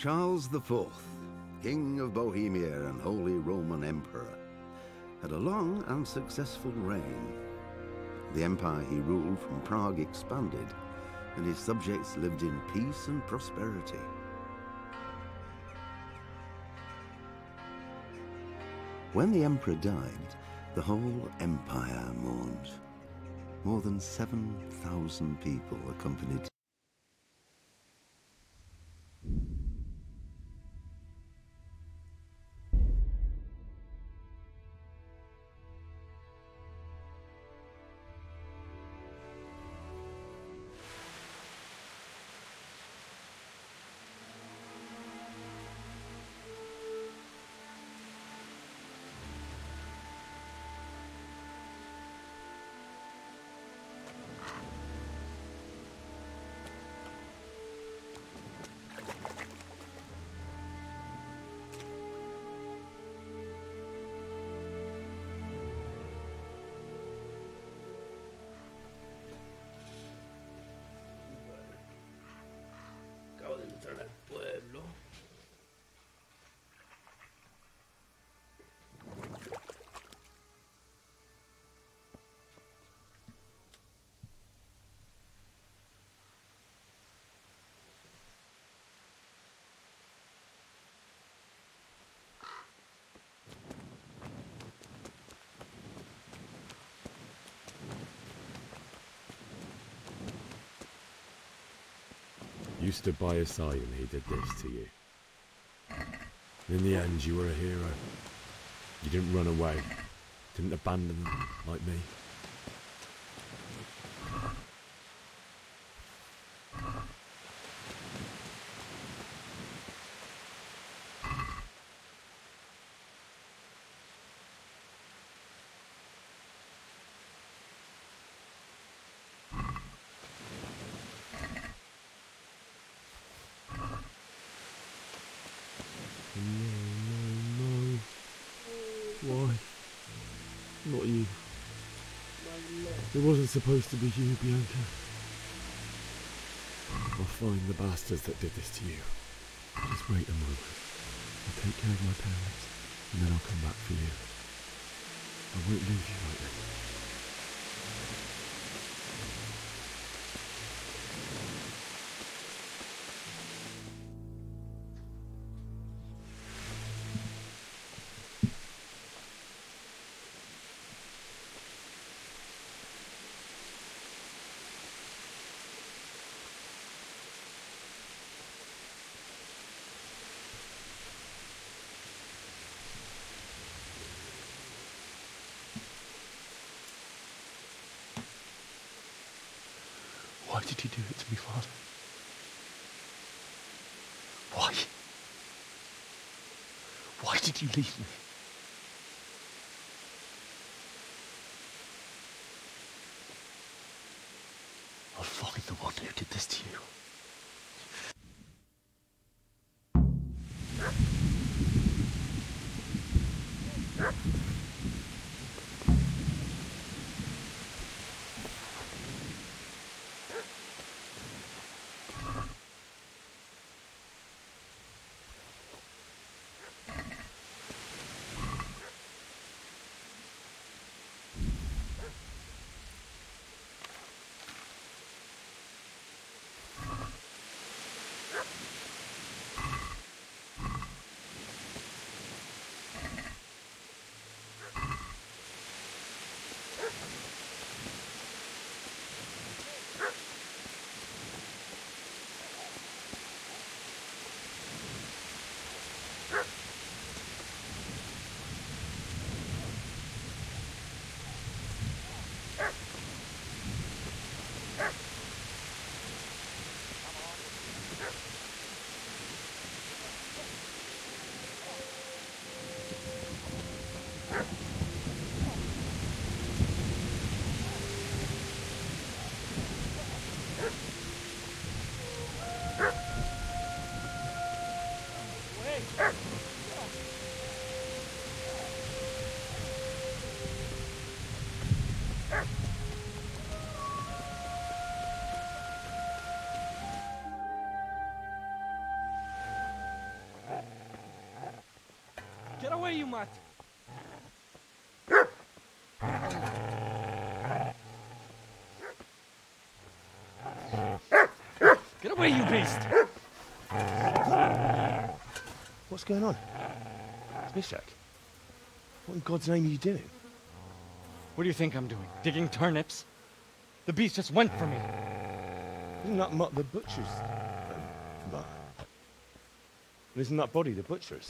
Charles IV, King of Bohemia and Holy Roman Emperor, had a long and successful reign. The empire he ruled from Prague expanded, and his subjects lived in peace and prosperity. When the emperor died, the whole empire mourned. More than 7,000 people accompanied. Acabo de entrar al pueblo. You stood by his side and he did this to you. In the end, you were a hero. You didn't run away, didn't abandon them like me. No. Why? Not you. It wasn't supposed to be you, Bianca. I'll find the bastards that did this to you. Just wait a moment. I'll take care of my parents, and then I'll come back for you. I won't leave you like this. Why did you do it to me, Father? Why? Why did you leave me? I'll find the one who did this to you. Get away, you mutt! Get away, you beast! What's going on? Mishak, what in God's name are you doing? What do you think I'm doing? Digging turnips? The beast just went for me. Isn't that Mutt the butcher's? Mutt? Isn't that body the butcher's?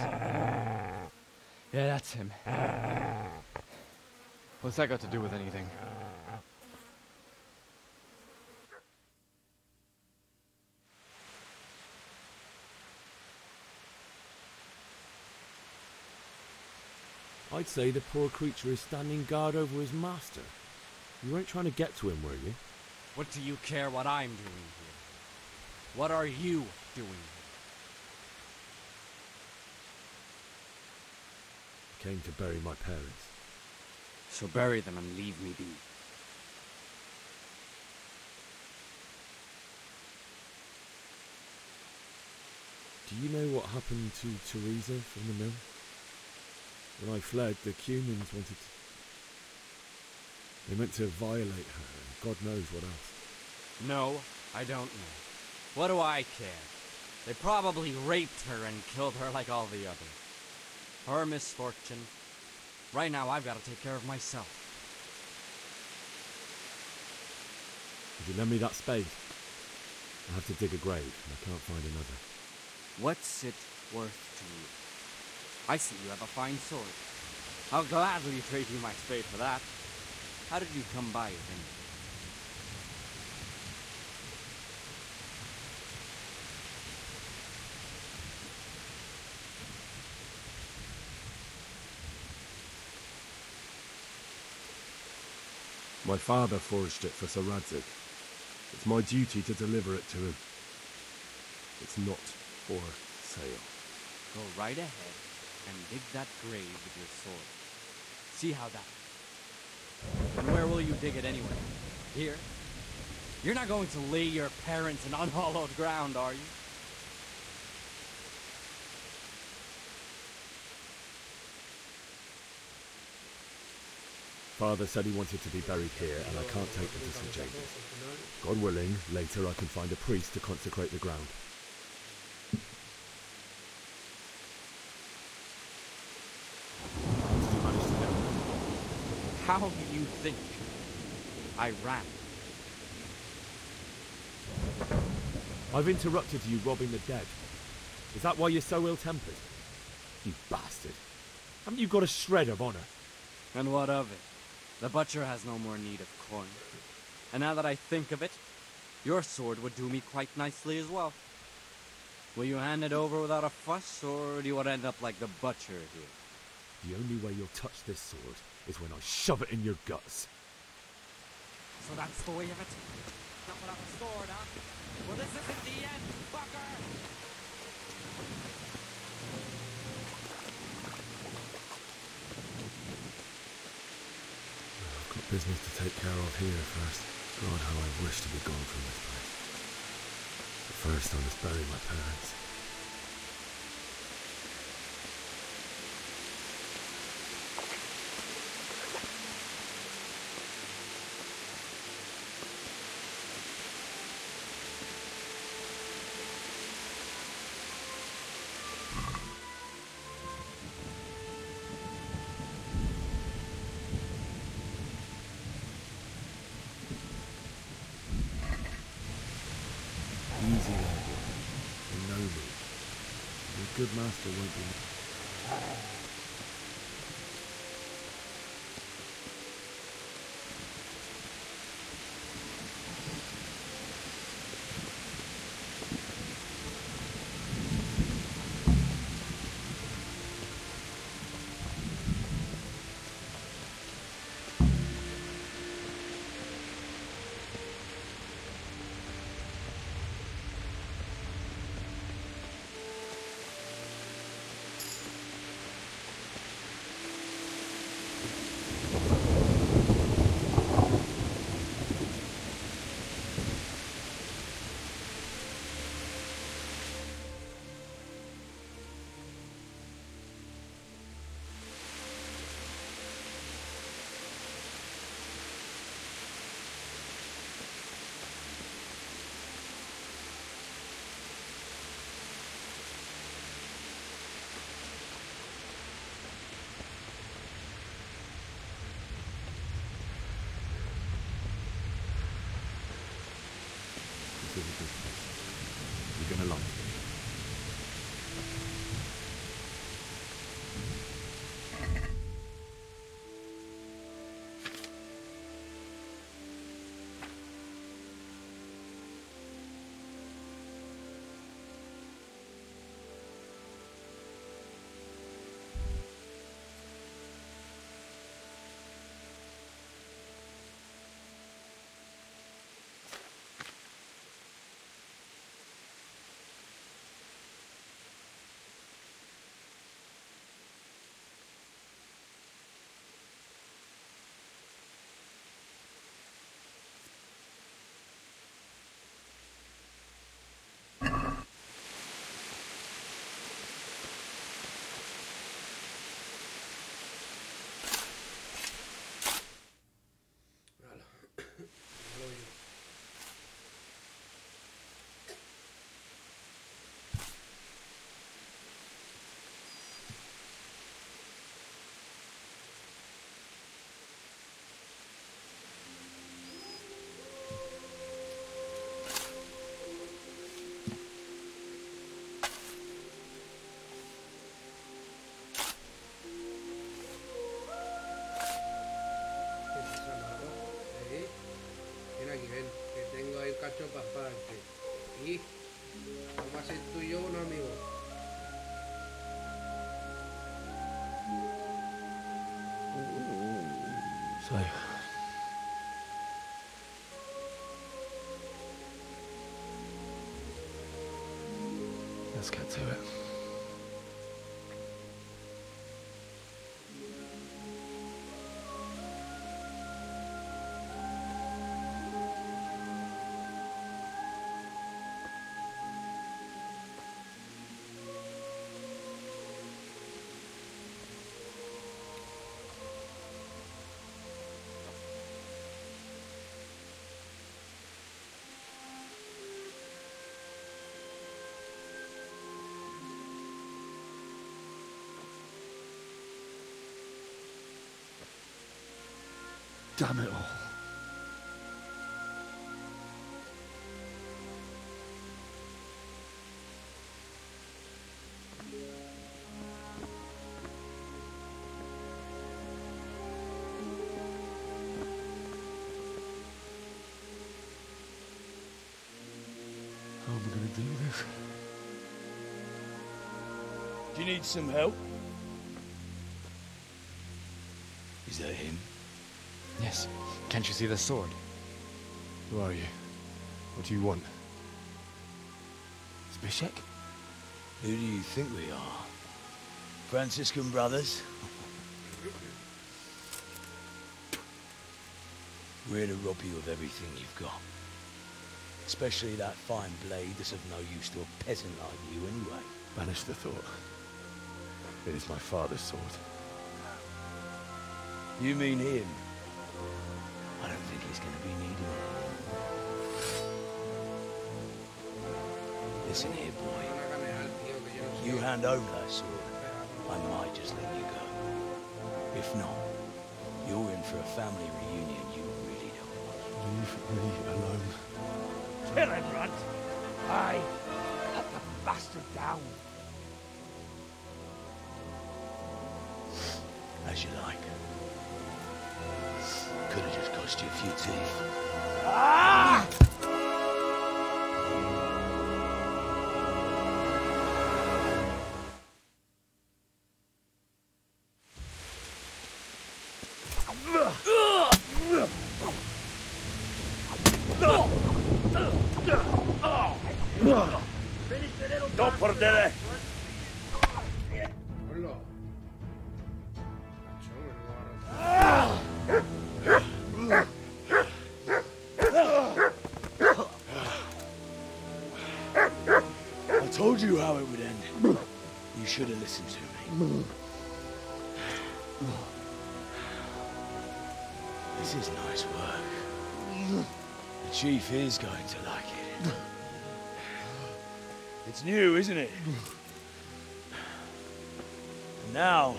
Yeah, that's him. What's that got to do with anything? I'd say the poor creature is standing guard over his master. You weren't trying to get to him, were you? What do you care what I'm doing here? What are you doing here? I came to bury my parents. So bury them and leave me be. Do you know what happened to Teresa from the mill? When I fled, the Cumans wanted to... They meant to violate her, and God knows what else. No, I don't know. What do I care? They probably raped her and killed her like all the others. Her misfortune. Right now, I've got to take care of myself. Would you lend me that spade? I have to dig a grave, and I can't find another. What's it worth to you? I see you have a fine sword. I'll gladly trade you my spade for that. How did you come by it anyway? My father forged it for Sir Radzig. It's my duty to deliver it to him. It's not for sale. Go right ahead and dig that grave with your sword. See how that... And where will you dig it anyway? Here? You're not going to lay your parents in unhallowed ground, are you? Father said he wanted to be buried here, and I can't take them to St. James's. God willing, later I can find a priest to consecrate the ground. How did you manage to get them? How do you think I ran? I've interrupted you robbing the dead. Is that why you're so ill-tempered? You bastard. Haven't you got a shred of honor? And what of it? The butcher has no more need of corn. And now that I think of it, your sword would do me quite nicely as well. Will you hand it over without a fuss, or do you want to end up like the butcher here? The only way you'll touch this sword is when I shove it in your guts. So that's the way of it? Not without a sword, huh? Well, this isn't the end, fucker! I've got business to take care of here first. God, how I wish to be gone from this place. But first I must bury my parents. Easy there, boy. You know me. Your good master won't be... of a good place. You're gonna like it. Cacho pasante y vamos a hacer tú y yo un amigo. So, let's get to it. Damn it all. How am I going to do this? Do you need some help? Is that him? Yes. Can't you see the sword? Who are you? What do you want? Zbyszek? Who do you think we are? Franciscan brothers? We're here to rob you of everything you've got. Especially that fine blade that's of no use to a peasant like you anyway. Banish the thought. It is my father's sword. You mean him? I don't think he's going to be needed. Listen here, boy. You hand over that sword, I might just let you go. If not, you're in for a family reunion you really don't want. Leave me alone. Kill him, Runt! Aye. Cut the bastard down. As you like. Could have just cost you a few teeth. Ah! Don't perdere. I told you how it would end. You should have listened to me. This is nice work. The chief is going to like it. It's new, isn't it? And now,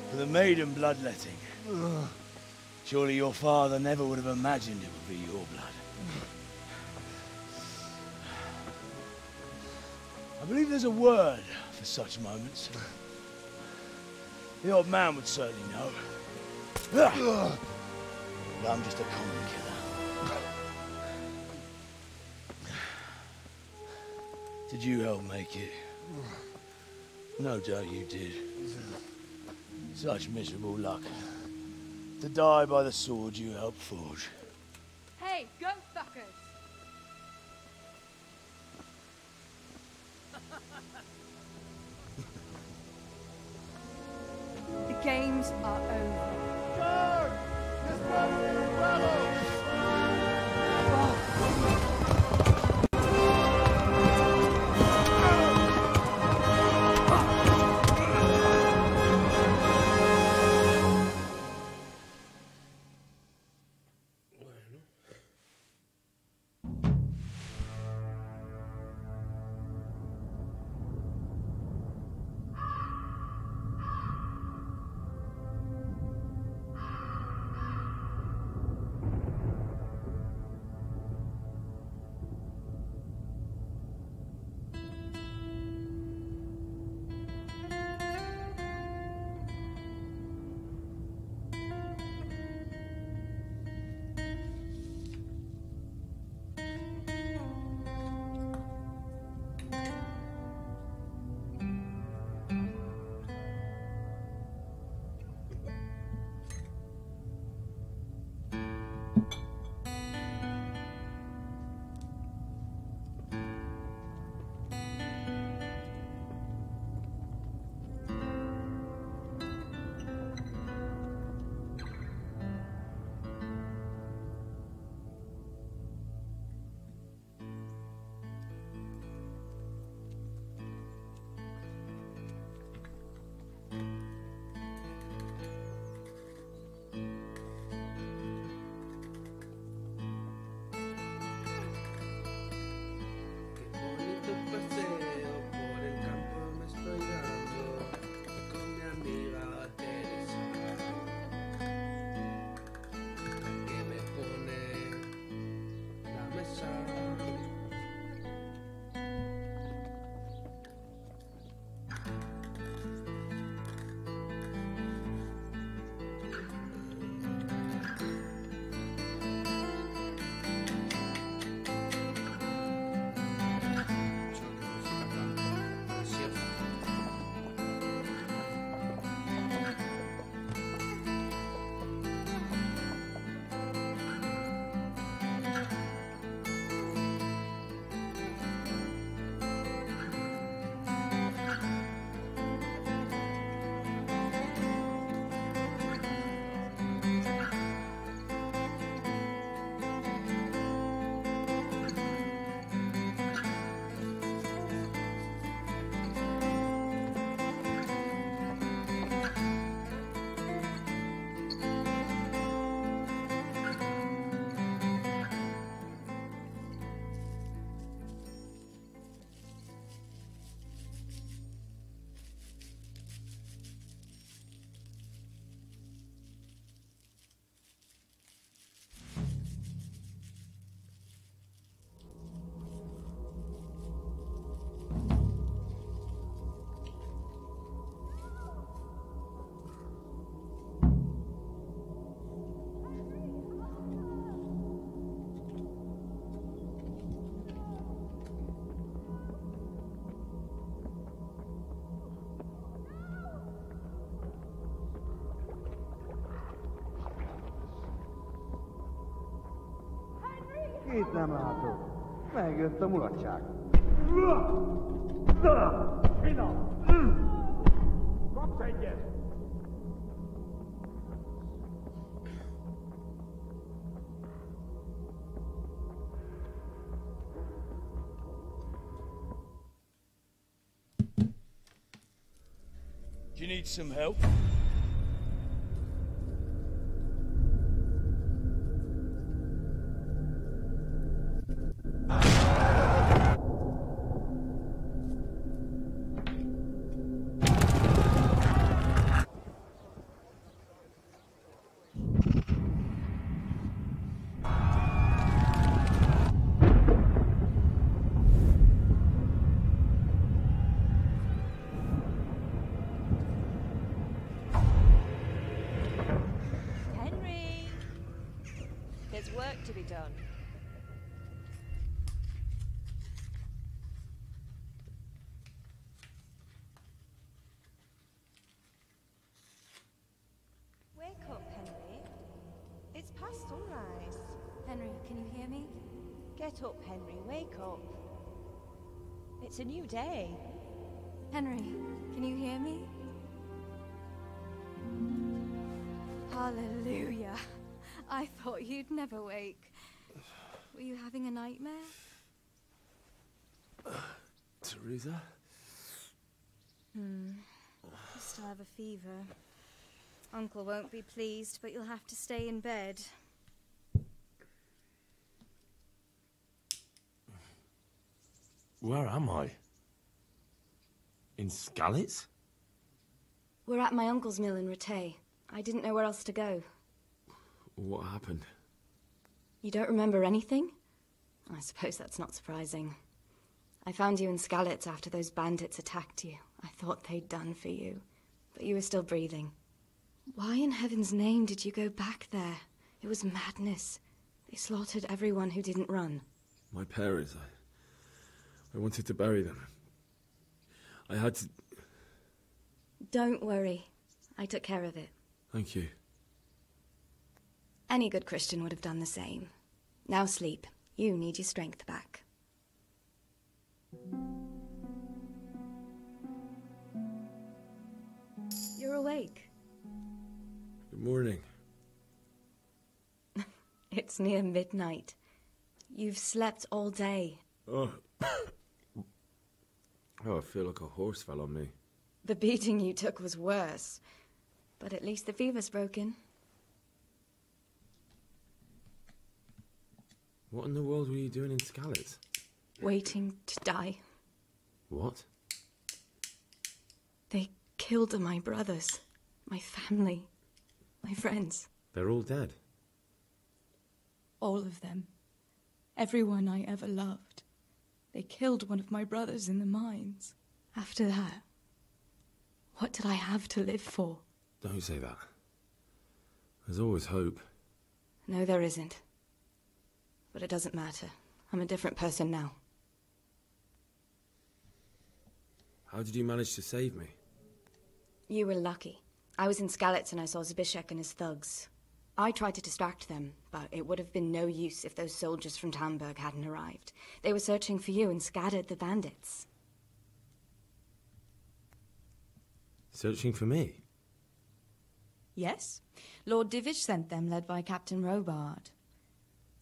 for the maiden bloodletting. Surely your father never would have imagined it would be your blood. I believe there's a word for such moments. The old man would certainly know. But I'm just a common killer. Did you help make it? No doubt you did. Such miserable luck. To die by the sword you helped forge. Hey, go fuckers! The games are over. Guard! This one is malo! Itt nem látok. Megjött a mulatság. Finom! Kapsz egyet! Do you need some help? done. Wake up, Henry. It's past sunrise. Henry, can you hear me? Get up, Henry. Wake up. It's a new day. Henry, can you hear me? Hallelujah. I thought you'd never wake. Were you having a nightmare? Teresa? You still have a fever. Uncle won't be pleased, but you'll have to stay in bed. Where am I? In Skalitz? We're at my uncle's mill in Rattay. I didn't know where else to go. What happened? You don't remember anything? I suppose that's not surprising. I found you in Skalitz after those bandits attacked you. I thought they'd done for you, but you were still breathing. Why in heaven's name did you go back there? It was madness. They slaughtered everyone who didn't run. My parents, I wanted to bury them. I had to... Don't worry. I took care of it. Thank you. Any good Christian would have done the same. Now sleep. You need your strength back. You're awake. Good morning. It's near midnight. You've slept all day. Oh. Oh, I feel like a horse fell on me. The beating you took was worse. But at least the fever's broken. What in the world were you doing in Skalitz? Waiting to die. What? They killed my brothers, my family, my friends. They're all dead. All of them. Everyone I ever loved. They killed one of my brothers in the mines. After that, what did I have to live for? Don't say that. There's always hope. No, there isn't. But it doesn't matter. I'm a different person now. How did you manage to save me? You were lucky. I was in Skalitz and I saw Zbyszek and his thugs. I tried to distract them, but it would have been no use if those soldiers from Tamberg hadn't arrived. They were searching for you and scattered the bandits. Searching for me? Yes. Lord Divish sent them, led by Captain Robard.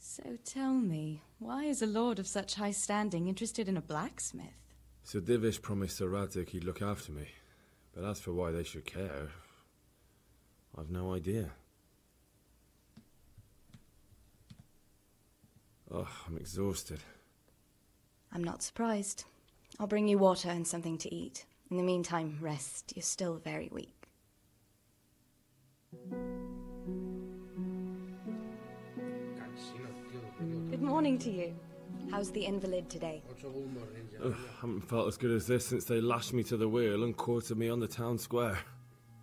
So tell me, why is a lord of such high standing interested in a blacksmith? Sir Divish promised Sir Radzig he'd look after me. But as for why they should care, I've no idea. Oh, I'm exhausted. I'm not surprised. I'll bring you water and something to eat. In the meantime, rest. You're still very weak. Good morning to you. How's the invalid today? I haven't felt as good as this since they lashed me to the wheel and quartered me on the town square.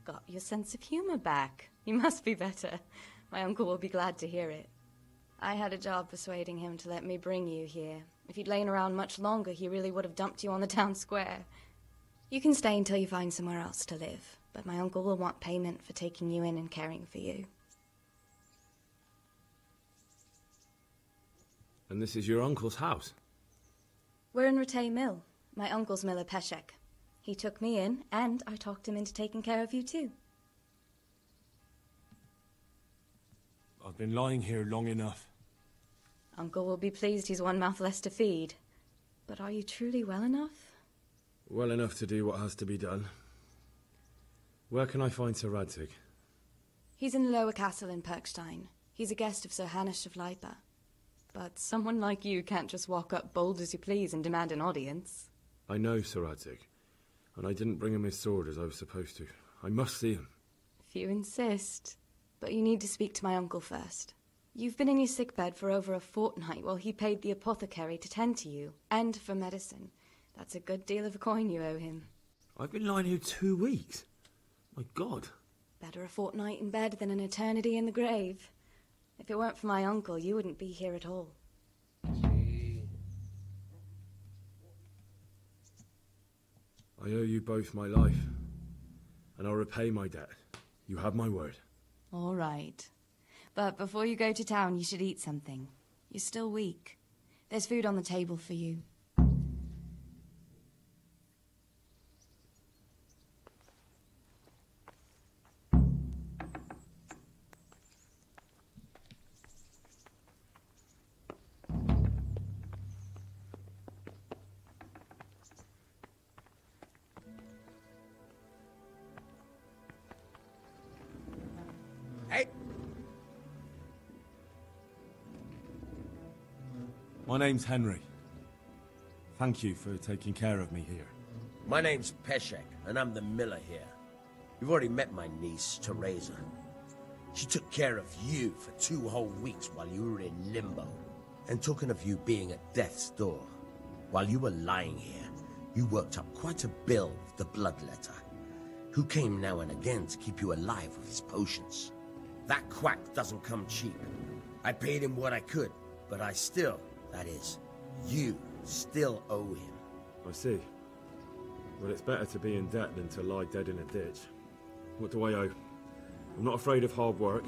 Got your sense of humor back. You must be better. My uncle will be glad to hear it. I had a job persuading him to let me bring you here. If you'd lain around much longer, he really would have dumped you on the town square. You can stay until you find somewhere else to live, but my uncle will want payment for taking you in and caring for you. And this is your uncle's house? We're in Rattay Mill, my uncle's mill at Peshek. He took me in, and I talked him into taking care of you too. I've been lying here long enough. Uncle will be pleased he's one mouth less to feed. But are you truly well enough? Well enough to do what has to be done. Where can I find Sir Radzig? He's in the lower castle in Perkstein. He's a guest of Sir Hanush of Leipa. But someone like you can't just walk up bold as you please and demand an audience. I know Sir Radzig, and I didn't bring him his sword as I was supposed to. I must see him. If you insist. But you need to speak to my uncle first. You've been in your sickbed for over a fortnight while he paid the apothecary to tend to you, and for medicine. That's a good deal of a coin you owe him. I've been lying here 2 weeks. My God. Better a fortnight in bed than an eternity in the grave. If it weren't for my uncle, you wouldn't be here at all. I owe you both my life, and I'll repay my debt. You have my word. All right. But before you go to town, you should eat something. You're still weak. There's food on the table for you. Hey! My name's Henry. Thank you for taking care of me here. My name's Peshek, and I'm the miller here. You've already met my niece, Teresa. She took care of you for 2 whole weeks while you were in limbo. And talking of you being at death's door, while you were lying here, you worked up quite a bill with the bloodletter, who came now and again to keep you alive with his potions. That quack doesn't come cheap. I paid him what I could, but I still, that is, you still owe him. I see. Well, it's better to be in debt than to lie dead in a ditch. What do I owe? I'm not afraid of hard work.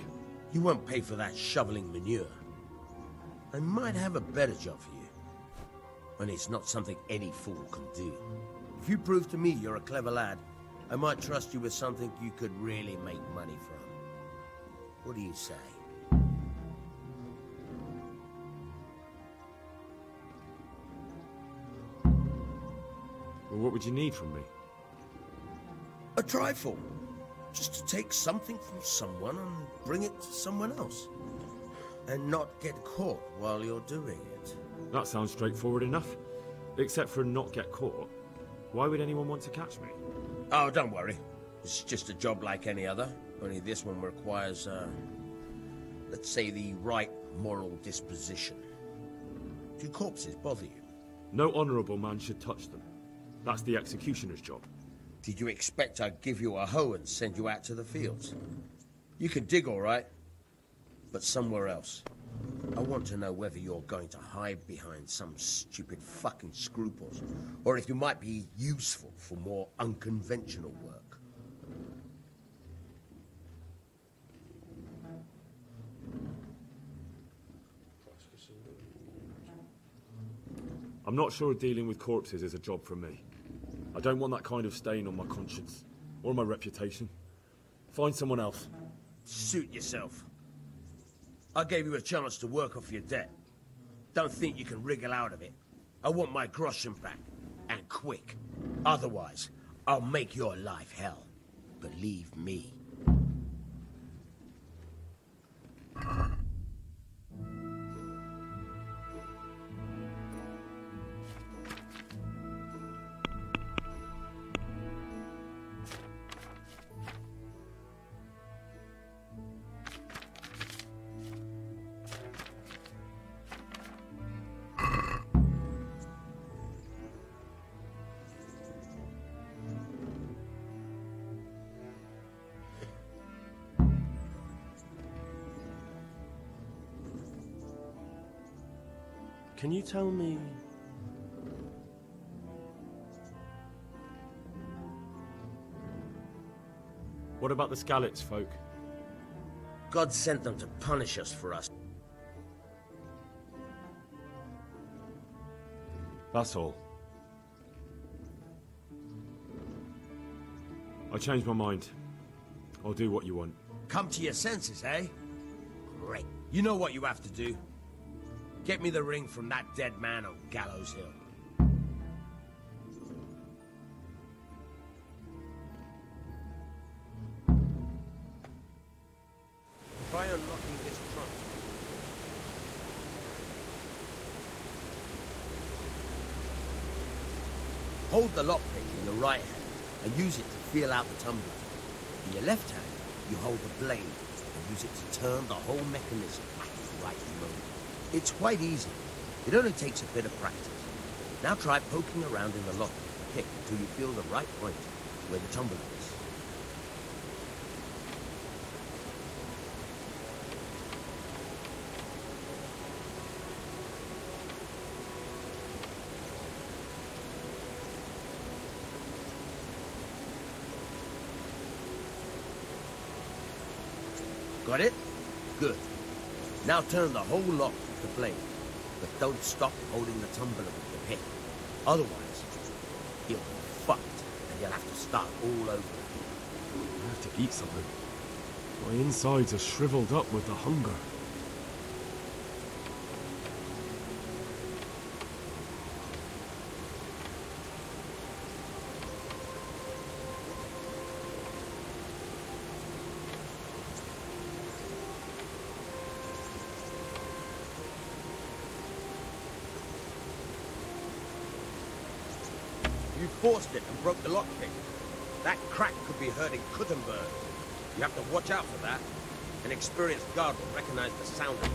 You won't pay for that shoveling manure. I might have a better job for you. And it's not something any fool can do. If you prove to me you're a clever lad, I might trust you with something you could really make money from. What do you say? Well, what would you need from me? A trifle. Just to take something from someone and bring it to someone else. And not get caught while you're doing it. That sounds straightforward enough. Except for not get caught. Why would anyone want to catch me? Oh, don't worry. It's just a job like any other. Only this one requires, let's say, the right moral disposition. Do corpses bother you? No honourable man should touch them. That's the executioner's job. Did you expect I'd give you a hoe and send you out to the fields? You can dig all right, but somewhere else. I want to know whether you're going to hide behind some stupid fucking scruples, or if you might be useful for more unconventional work. I'm not sure dealing with corpses is a job for me. I don't want that kind of stain on my conscience, or my reputation. Find someone else. Suit yourself. I gave you a chance to work off your debt. Don't think you can wriggle out of it. I want my groschen back, and quick. Otherwise, I'll make your life hell. Believe me. Can you tell me... What about the Skalitz folk? God sent them to punish us for us. That's all. I changed my mind. I'll do what you want. Come to your senses, eh? Great. You know what you have to do. Get me the ring from that dead man on Gallows Hill. Try unlocking this trunk. Hold the lockpick in your right hand and use it to feel out the tumbler. In your left hand, you hold the blade and use it to turn the whole mechanism at the right moment. It's quite easy. It only takes a bit of practice. Now try poking around in the lock with the pick until you feel the right point where the tumbler is. Got it? Good. Now turn the whole lot to flame. But don't stop holding the tumbler with the pick. Otherwise, you'll be fucked and you'll have to start all over. I have to eat something. My insides are shriveled up with the hunger. You forced it and broke the lockpick. That crack could be heard in Kuttenberg. You have to watch out for that. An experienced guard will recognize the sound of it.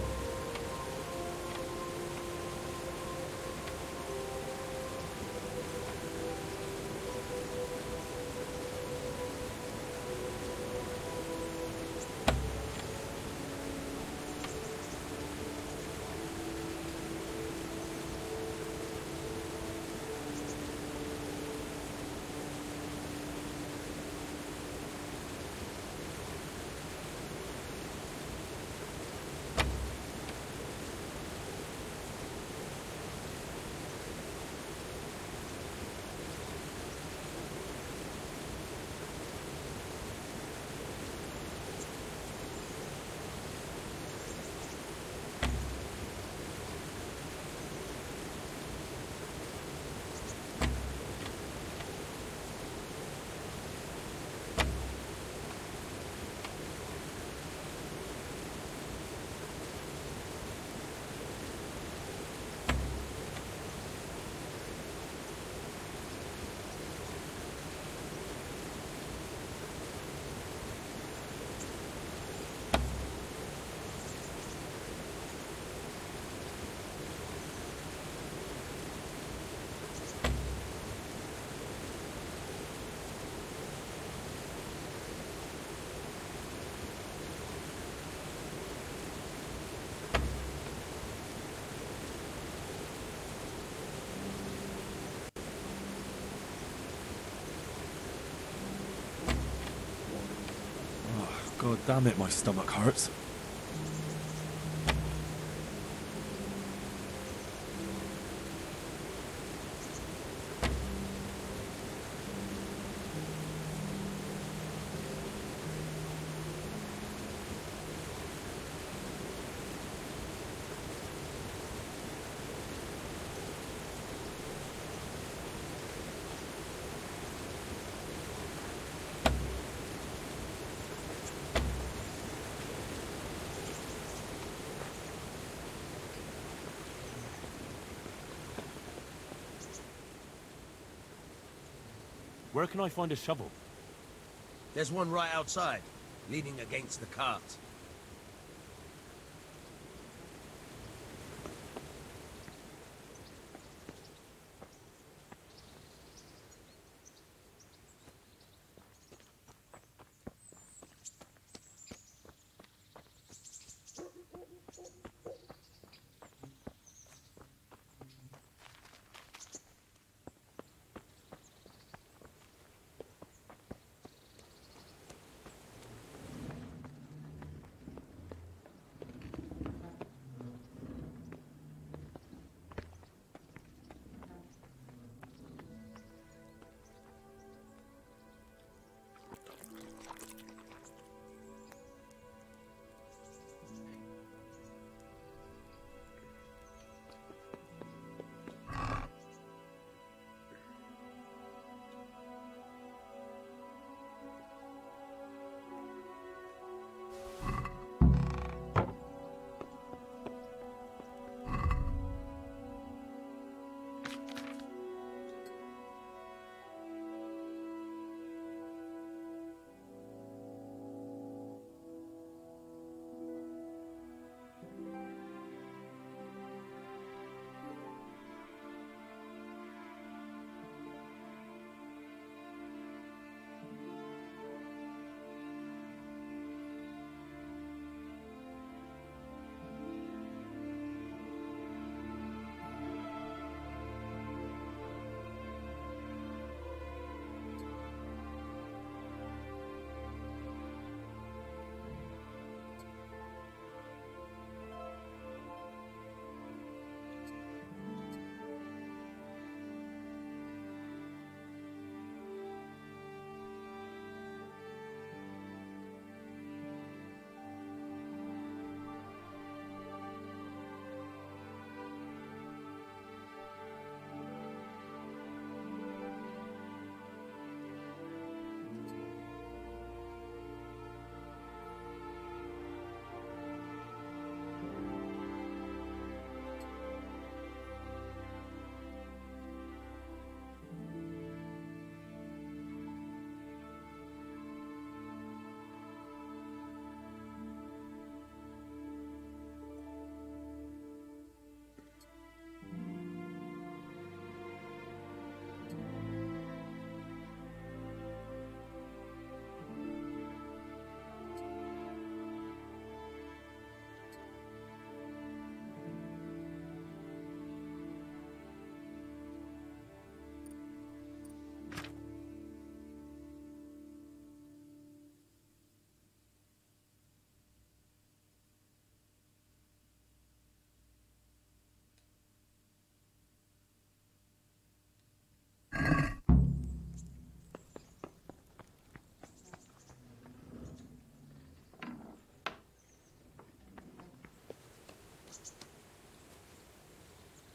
God damn it, my stomach hurts. Where can I find a shovel? There's one right outside, leaning against the cart.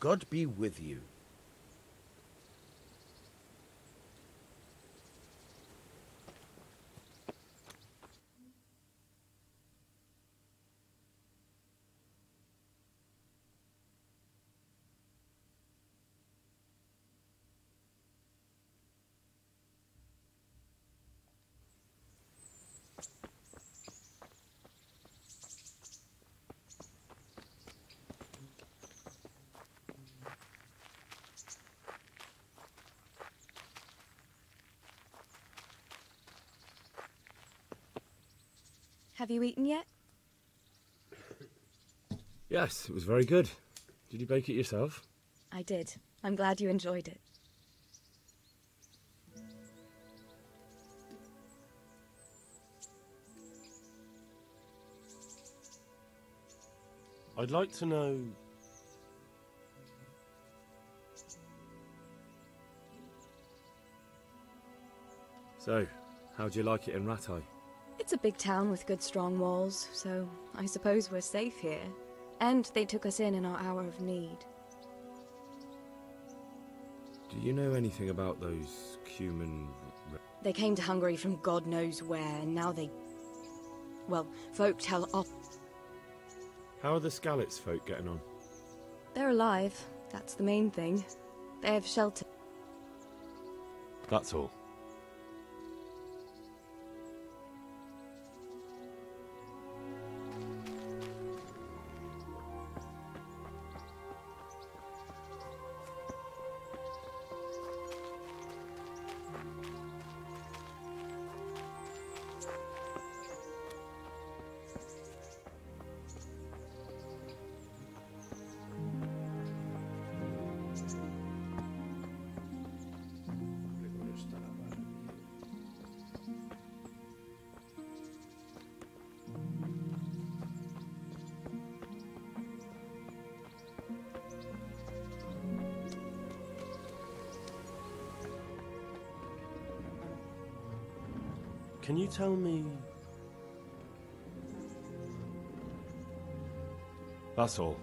God be with you. Have you eaten yet? Yes, it was very good. Did you bake it yourself? I did. I'm glad you enjoyed it. I'd like to know... So, how'd you like it in Rattay? It's a big town with good strong walls, so I suppose we're safe here. And they took us in our hour of need. Do you know anything about those human... They came to Hungary from God knows where, and now they... Well, folk tell up. How are the Skalitz folk getting on? They're alive. That's the main thing. They have shelter. That's all. Can you tell me... That's all.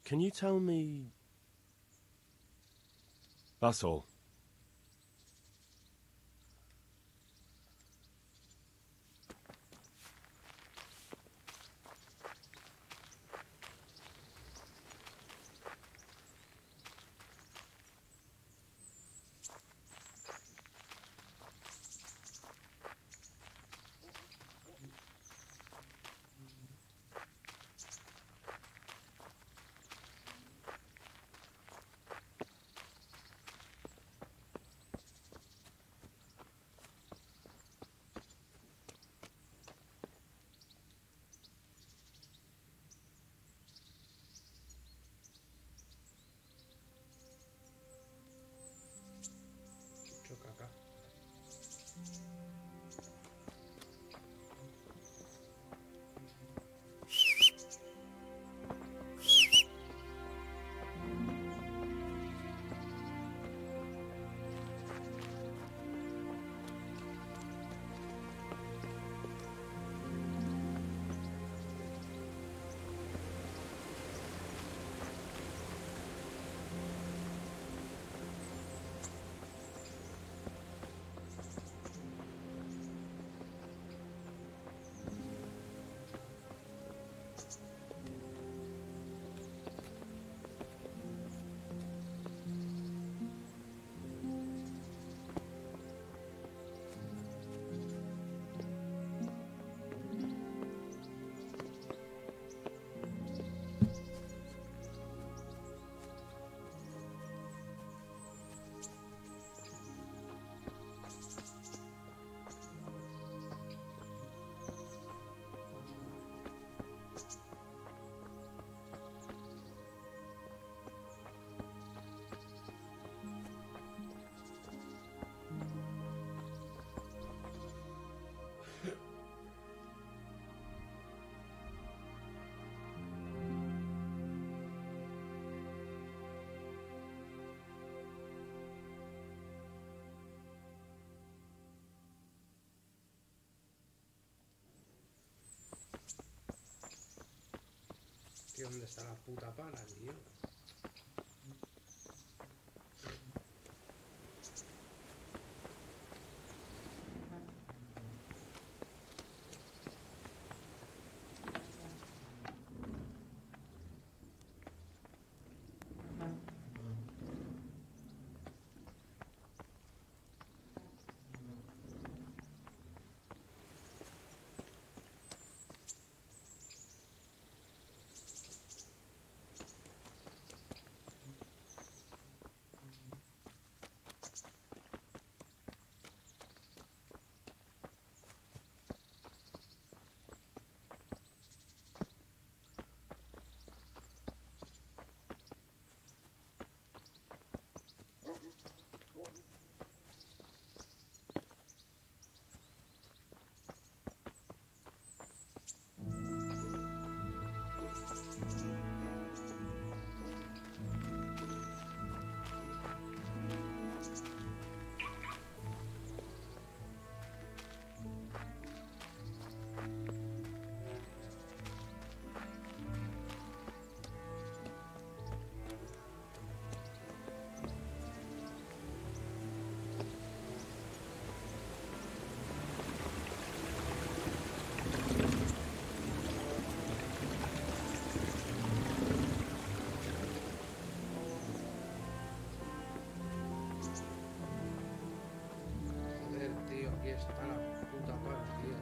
Can you tell me... That's all. Tío, ¿dónde está la puta pala, tío? Joder, tío, aquí está la puta pala, tío.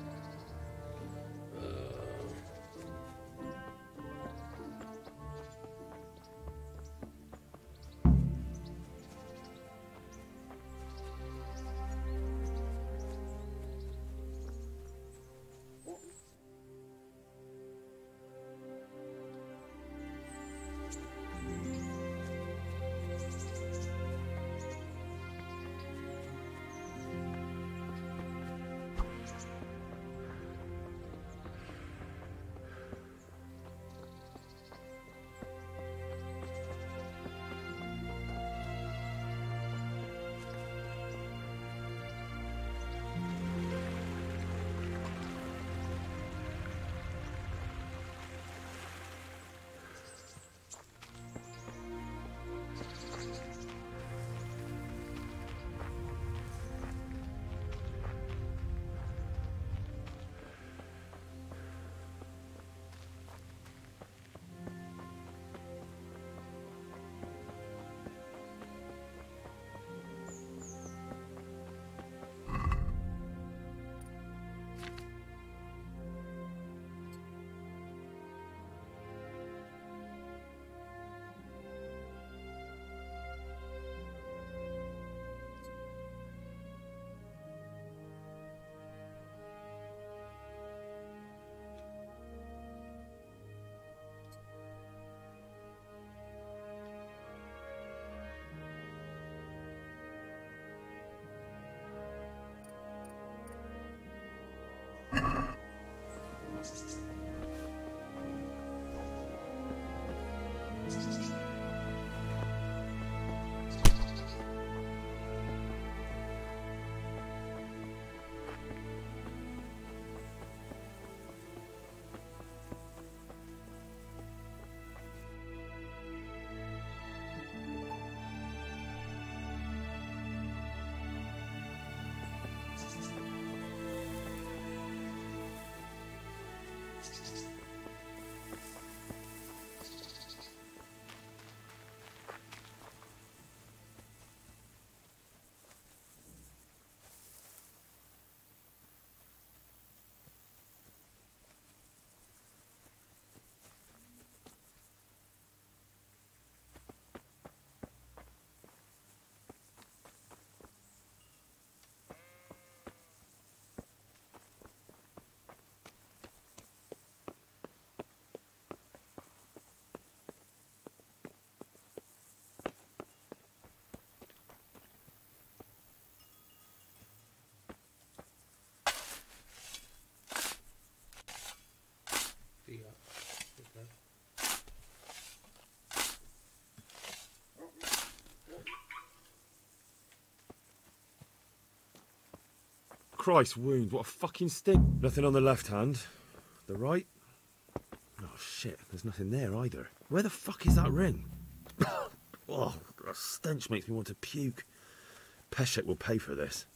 Christ wound, what a fucking sting. Nothing on the left hand. The right? Oh shit, there's nothing there either. Where the fuck is that ring? Oh, that stench makes me want to puke. Peshek will pay for this.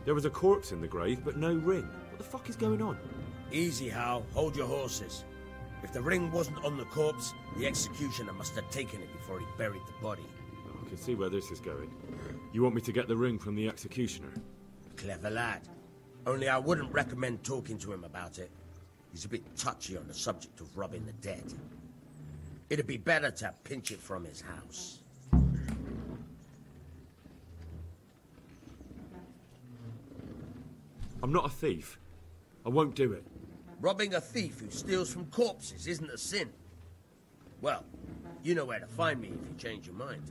There was a corpse in the grave, but no ring. What the fuck is going on? Easy, Hal. Hold your horses. If the ring wasn't on the corpse, the executioner must have taken it before he buried the body. Oh, I can see where this is going. You want me to get the ring from the executioner? Clever lad. Only I wouldn't recommend talking to him about it. He's a bit touchy on the subject of robbing the dead. It'd be better to pinch it from his house. I'm not a thief. I won't do it. Robbing a thief who steals from corpses isn't a sin. Well, you know where to find me if you change your mind.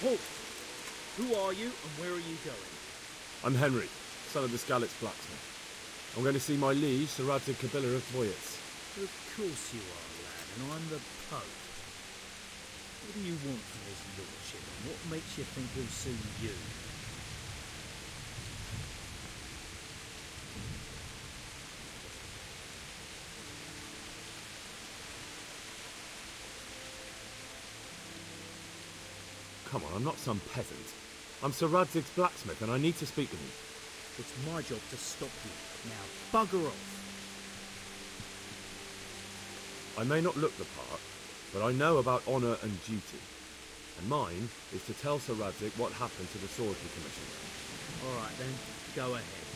Halt! Who are you and where are you going? I'm Henry, son of the Skalitz blacksmith. I'm going to see my liege, Sir Radzig Kabila of Voyets. Of course you are, lad, and I'm the Pope. What do you want from his lordship, and what makes you think he'll see you? Come on, I'm not some peasant. I'm Sir Radzig's blacksmith and I need to speak with him. It's my job to stop you. Now, bugger off. I may not look the part, but I know about honour and duty. And mine is to tell Sir Radzig what happened to the sword he commissioned. All right then, go ahead.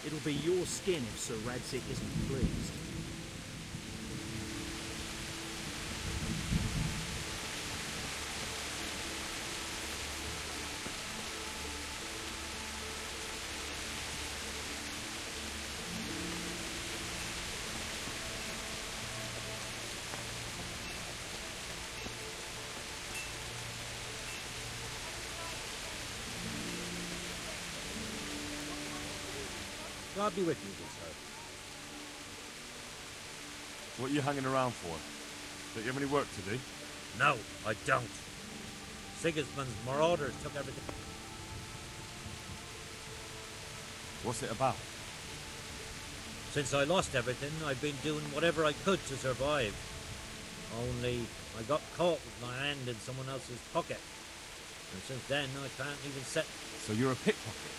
It'll be your skin if Sir Radzig isn't pleased. God be with you, good sir. What are you hanging around for? Don't you have any work to do? No, I don't. Sigismund's marauders took everything. What's it about? Since I lost everything, I've been doing whatever I could to survive. Only I got caught with my hand in someone else's pocket. And since then, I can't even set... So you're a pickpocket?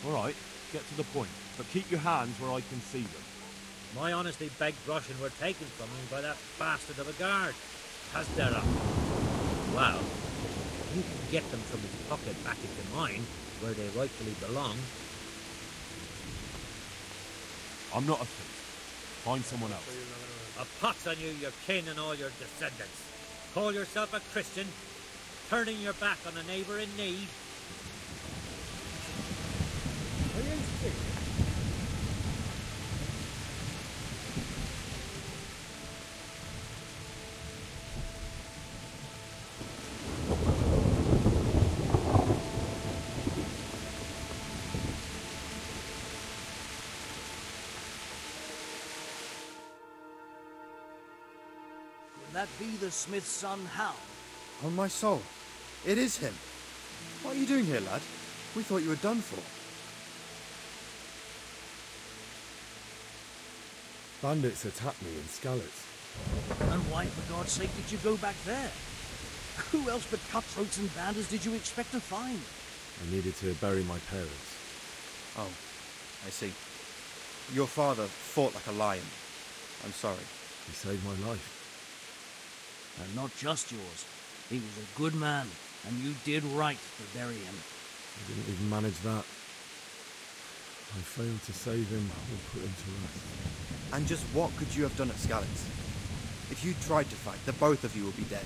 All right. Get to the point, but keep your hands where I can see them. My honestly begged groschen were taken from me by that bastard of a guard. Hasdera. Well, you can get them from his pocket back into mine, where they rightfully belong. I'm not a thief. Find someone else. A pox on you, your kin and all your descendants. Call yourself a Christian, turning your back on a neighbour in need. Could that be the smith's son, Hal? On my soul, it is him. What are you doing here, lad? We thought you were done for. Bandits attacked me in Skalitz. And why, for God's sake, did you go back there? Who else but cutthroats and bandits did you expect to find? I needed to bury my parents. Oh, I see. Your father fought like a lion. I'm sorry. He saved my life. And not just yours. He was a good man, and you did right to bury him. I didn't even manage that. I failed to save him or put him to rest. And just what could you have done at Skalitz? If you tried to fight, the both of you would be dead.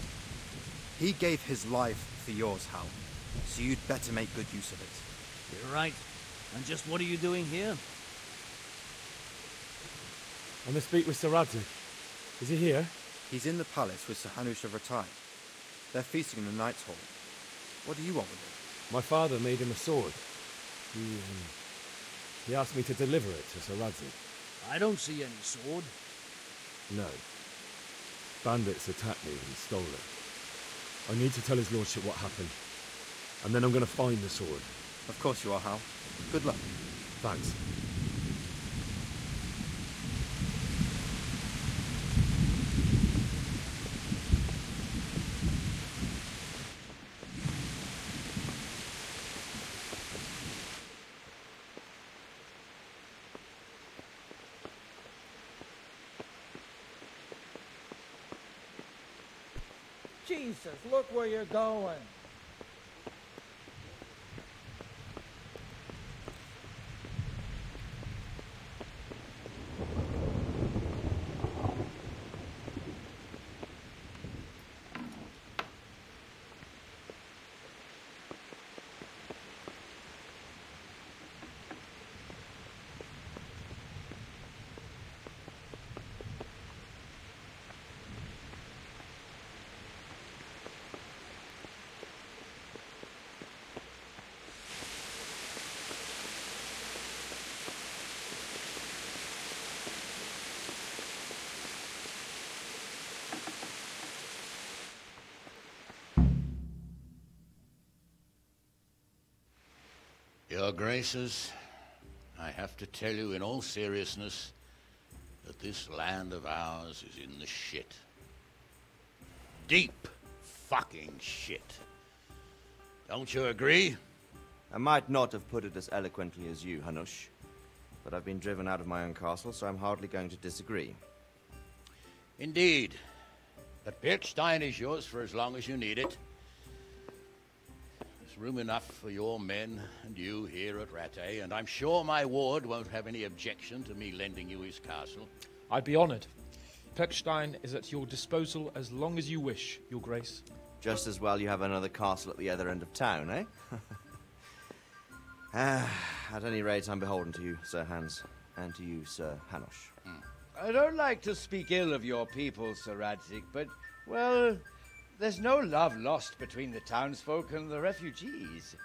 He gave his life for yours, Hal. So you'd better make good use of it. You're right. And just what are you doing here? I must speak with Sir Radzig. Is he here? He's in the palace with Sir Hanush of Rattay. They're feasting in the Knight's Hall. What do you want with it? My father made him a sword. He asked me to deliver it to Sir Radzig. I don't see any sword. No. bandits attacked me and stole it. I need to tell his lordship what happened, and then I'm going to find the sword. Of course you are, Hal. Good luck. Thanks. Jesus, look where you're going. Your Graces, I have to tell you in all seriousness that this land of ours is in the shit. Deep fucking shit. Don't you agree? I might not have put it as eloquently as you, Hanush, but I've been driven out of my own castle, so I'm hardly going to disagree. Indeed. But Birkstein is yours for as long as you need it. Room enough for your men and you here at Rattay, and I'm sure my ward won't have any objection to me lending you his castle. I'd be honoured. Pechstein is at your disposal as long as you wish, Your Grace. Just as well you have another castle at the other end of town, eh? At any rate, I'm beholden to you, Sir Hans, and to you, Sir Hanush. I don't like to speak ill of your people, Sir Radzig, but, well, there's no love lost between the townsfolk and the refugees.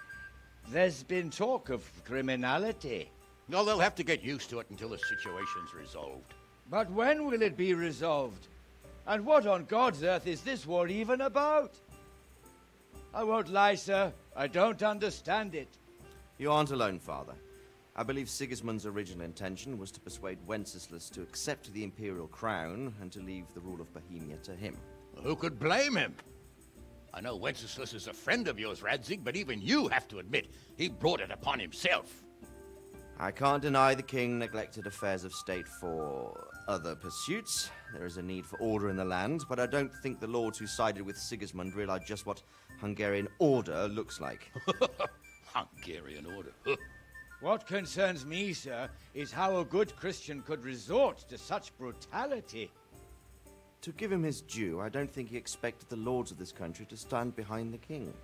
There's been talk of criminality. Well, they'll have to get used to it until the situation's resolved. But when will it be resolved? And what on God's earth is this war even about? I won't lie, sir. I don't understand it. You aren't alone, Father. I believe Sigismund's original intention was to persuade Wenceslas to accept the imperial crown and to leave the rule of Bohemia to him. Who could blame him? I know Wenceslas is a friend of yours, Radzig, but even you have to admit he brought it upon himself. I can't deny the king neglected affairs of state for other pursuits. There is a need for order in the land, but I don't think the lords who sided with Sigismund realized just what Hungarian order looks like. Hungarian order? What concerns me, sir, is how a good Christian could resort to such brutality. To give him his due, I don't think he expected the lords of this country to stand behind the king.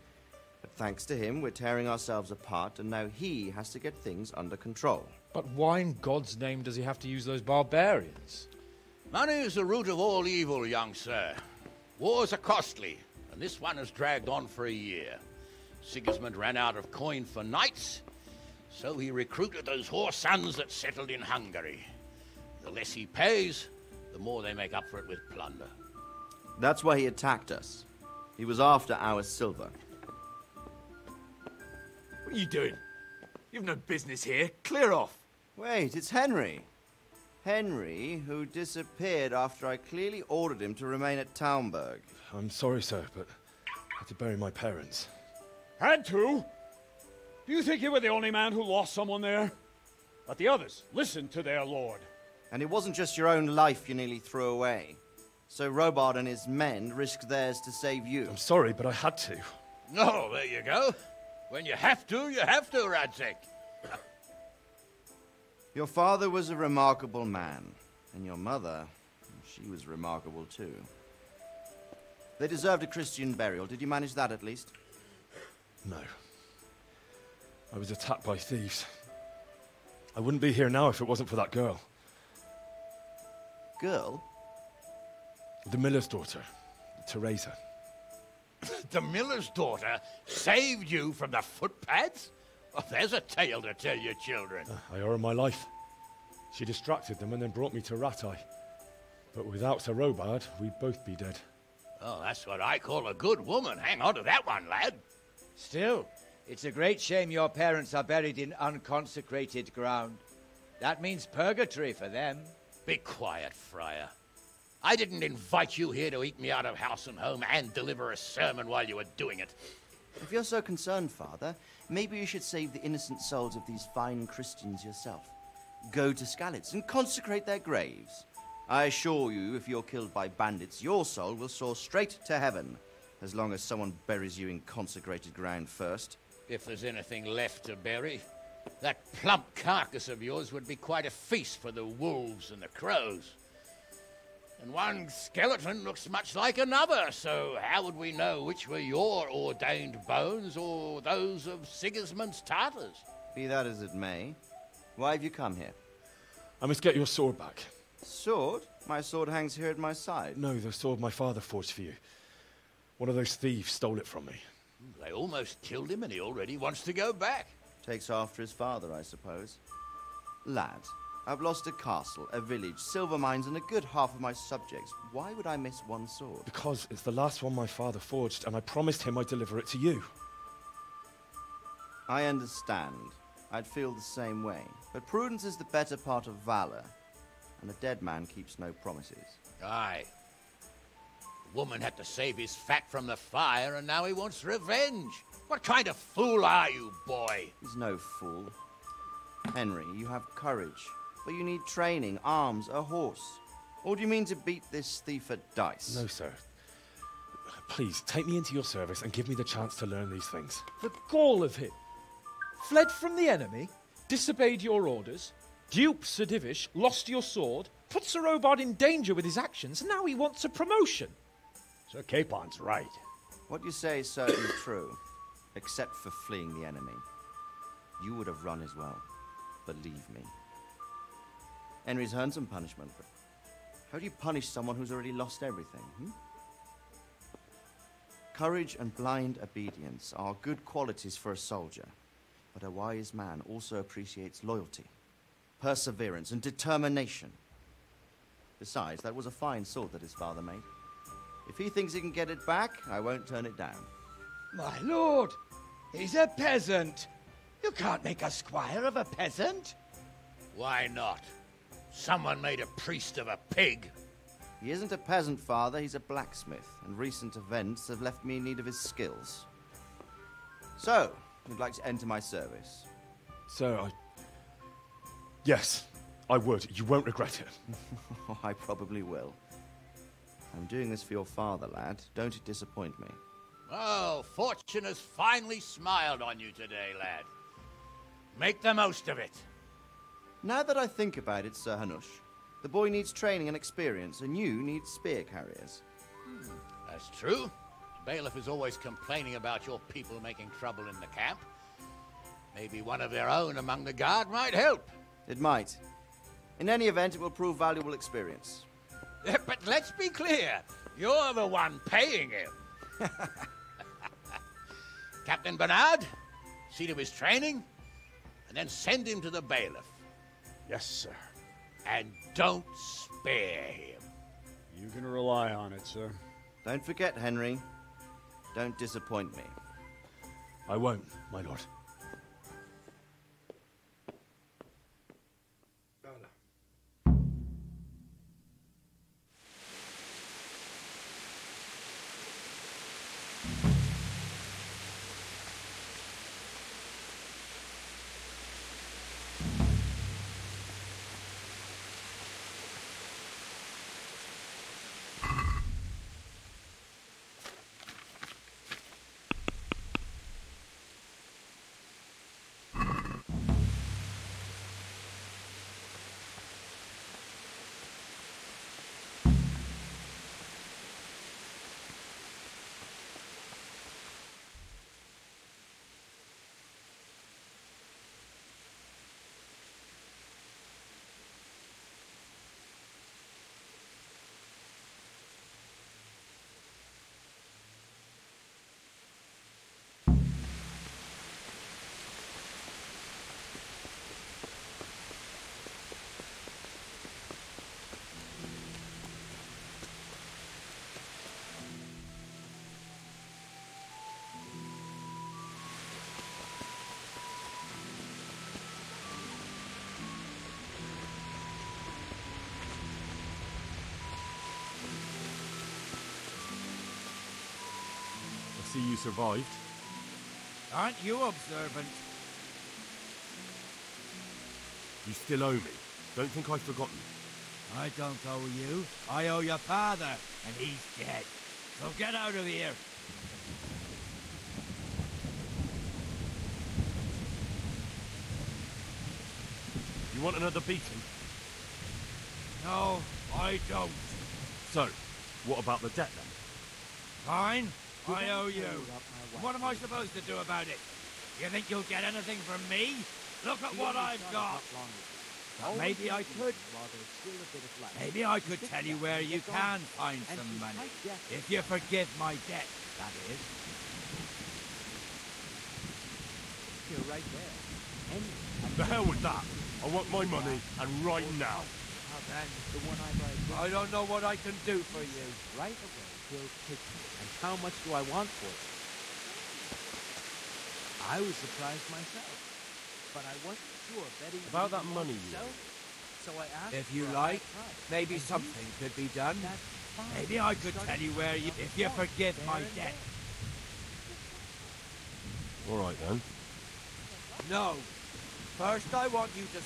But thanks to him, we're tearing ourselves apart, and now he has to get things under control. But why in God's name does he have to use those barbarians? Money is the root of all evil, young sir. Wars are costly, and this one has dragged on for a year. Sigismund ran out of coin for knights, so he recruited those whore sons that settled in Hungary. The less he pays, the more they make up for it with plunder. That's why he attacked us. He was after our silver. What are you doing? You've no business here. Clear off. Wait, it's Henry. Henry, who disappeared after I clearly ordered him to remain at Taunberg. I'm sorry, sir, but I had to bury my parents. Had to? Do you think you were the only man who lost someone there? But the others listened to their lord. And it wasn't just your own life you nearly threw away. So Robard and his men risked theirs to save you. I'm sorry, but I had to. Oh, there you go. When you have to, Radzig. Your father was a remarkable man, and your mother, she was remarkable too. They deserved a Christian burial. Did you manage that at least? No. I was attacked by thieves. I wouldn't be here now if it wasn't for that girl. Girl? The miller's daughter, Teresa. The miller's daughter saved you from the footpads? Oh, there's a tale to tell your children. I owe her my life. She distracted them and then brought me to Rattay. But without Sir Robard, we'd both be dead. Oh, that's what I call a good woman. Hang on to that one, lad. Still, it's a great shame your parents are buried in unconsecrated ground. That means purgatory for them. Be quiet, Friar. I didn't invite you here to eat me out of house and home and deliver a sermon while you were doing it. If you're so concerned, Father, maybe you should save the innocent souls of these fine Christians yourself. Go to Skalitz and consecrate their graves. I assure you, if you're killed by bandits, your soul will soar straight to heaven, as long as someone buries you in consecrated ground first. If there's anything left to bury, that plump carcass of yours would be quite a feast for the wolves and the crows. And one skeleton looks much like another, so how would we know which were your ordained bones or those of Sigismund's Tartars? Be that as it may, why have you come here? I must get your sword back. Sword? My sword hangs here at my side. No, the sword my father forged for you. One of those thieves stole it from me. They almost killed him and he already wants to go back. Takes after his father, I suppose. Lad, I've lost a castle, a village, silver mines, and a good half of my subjects. Why would I miss one sword? Because it's the last one my father forged, and I promised him I'd deliver it to you. I understand. I'd feel the same way. But prudence is the better part of valor, and a dead man keeps no promises. Aye. The woman had to save his fat from the fire, and now he wants revenge. What kind of fool are you, boy? He's no fool. Henry, you have courage, but you need training, arms, a horse. Or do you mean to beat this thief at dice? No, sir. Please, take me into your service and give me the chance to learn these things. The gall of him. Fled from the enemy, disobeyed your orders, duped Sir Divish, lost your sword, put Sir Robard in danger with his actions, and now he wants a promotion. Sir Capon's right. What you say is certainly true, except for fleeing the enemy. You would have run as well, believe me. Henry's earned some punishment, but how do you punish someone who's already lost everything, Courage and blind obedience are good qualities for a soldier, but a wise man also appreciates loyalty, perseverance, and determination. Besides, that was a fine sword that his father made. If he thinks he can get it back, I won't turn it down. My lord, he's a peasant. You can't make a squire of a peasant. Why not? Someone made a priest of a pig. He isn't a peasant, Father. He's a blacksmith, and recent events have left me in need of his skills. So, you'd like to enter my service? Sir, Yes, I would. You won't regret it. I probably will. I'm doing this for your father, lad. Don't it disappoint me. Oh, fortune has finally smiled on you today, lad. Make the most of it. Now that I think about it, Sir Hanush, the boy needs training and experience, and you need spear carriers. That's true. The bailiff is always complaining about your people making trouble in the camp. Maybe one of their own among the guard might help. It might. In any event, it will prove valuable experience. But let's be clear. You're the one paying him. Captain Bernard, see to his training, and then send him to the bailiff. Yes, sir. And don't spare him. You can rely on it, sir. Don't forget, Henry. Don't disappoint me. I won't, my lord. See you survived. Aren't you observant? You still owe me. Don't think I've forgotten. I don't owe you. I owe your father, and he's dead. So get out of here. You want another beating? No, I don't. So, what about the debt then? Fine, I owe you. What am I supposed to do about it? You think you'll get anything from me? Look at what I've got. But maybe I could. Maybe I could tell you where you can find some money. If you forgive my debt, that is. You're right there. The hell with that! I want my money, and right now. I don't know what I can do for you. Right away, Bill's kitchen. And how much do I want for it? I was surprised myself, but I wasn't sure Betty About that money you so, so I asked If you for a like, high price. maybe And something he- could be done. That's fine. Maybe I could tell you where you... If you forgive my debt. All right then. No. First, I want you to...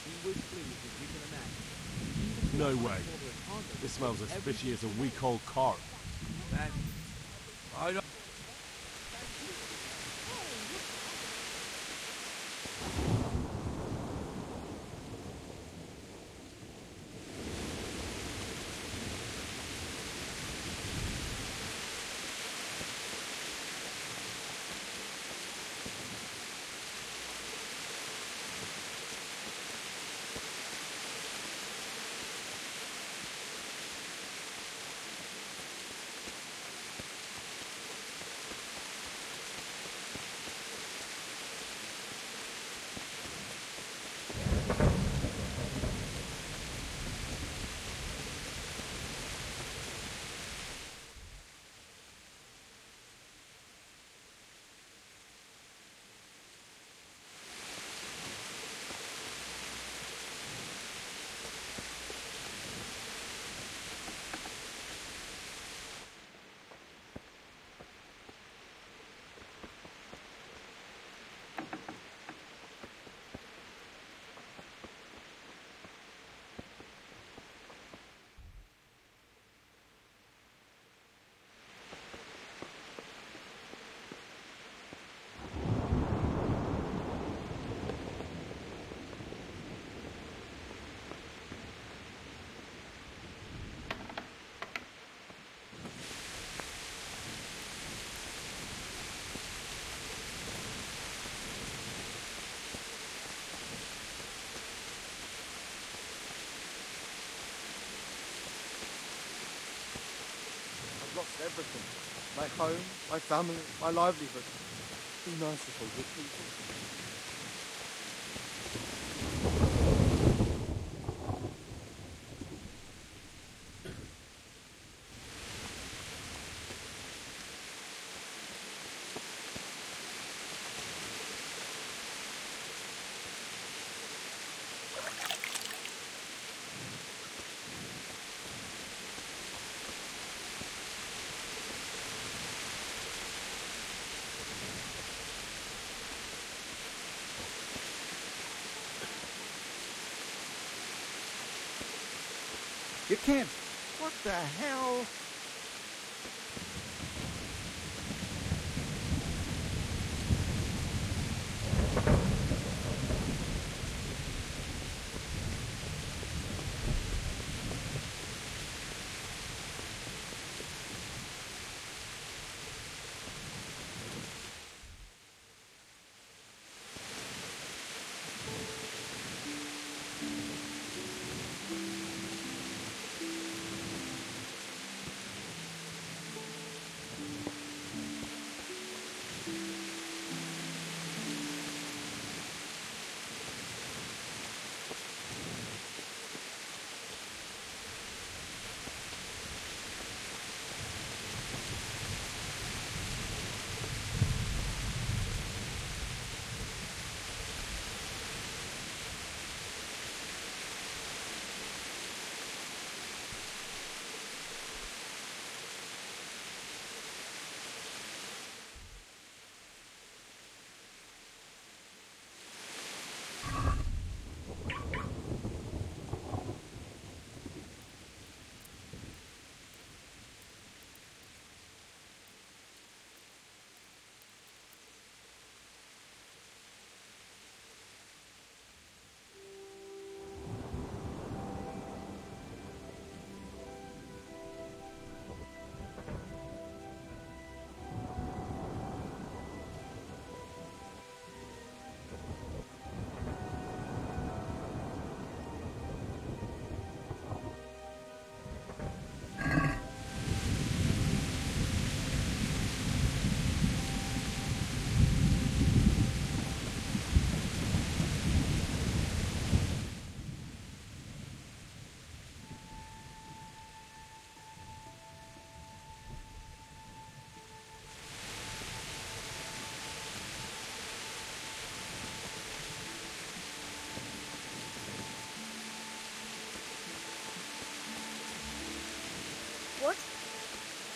He was pleased, as you can imagine. No way. This smells as fishy as a week-old carp. Then... I don't... I've lost everything. My home, my family, my livelihood. Be merciful, good people. You can't. What the hell?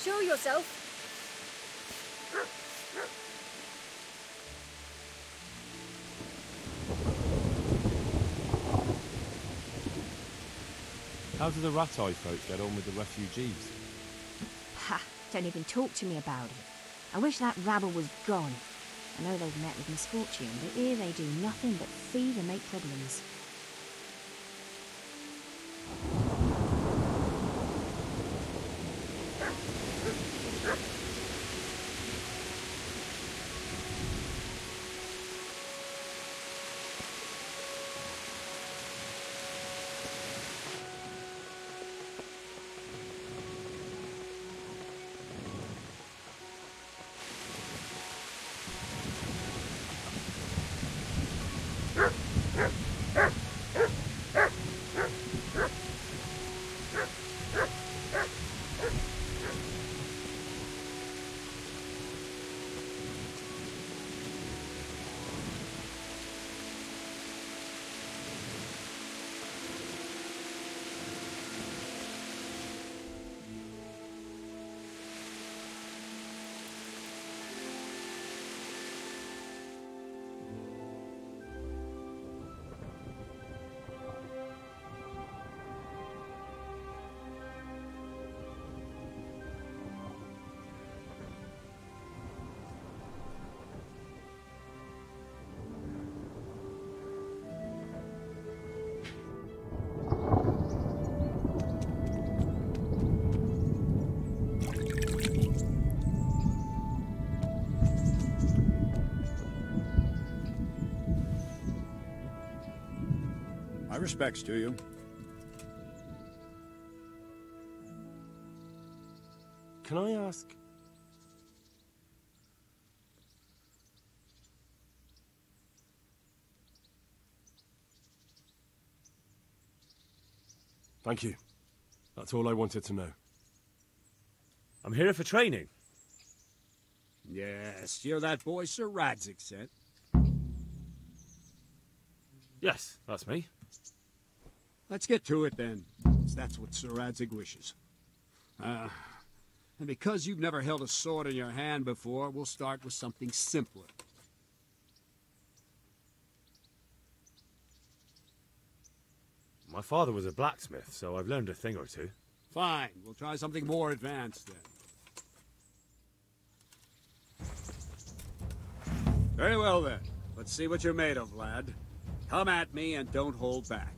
Show yourself. How do the Rat-Eye folk get on with the refugees? Ha! Don't even talk to me about it. I wish that rabble was gone. I know they've met with misfortune, but here they do nothing but thieve and make problems. My respects to you. Can I ask? Thank you. That's all I wanted to know. I'm here for training. Yes, you're that boy Sir Radzig sent. Yes, that's me. Let's get to it then, since that's what Sir Radzig wishes. And because you've never held a sword in your hand before, we'll start with something simpler. My father was a blacksmith, so I've learned a thing or two. Fine, we'll try something more advanced then. Very well then. Let's see what you're made of, lad. Come at me and don't hold back.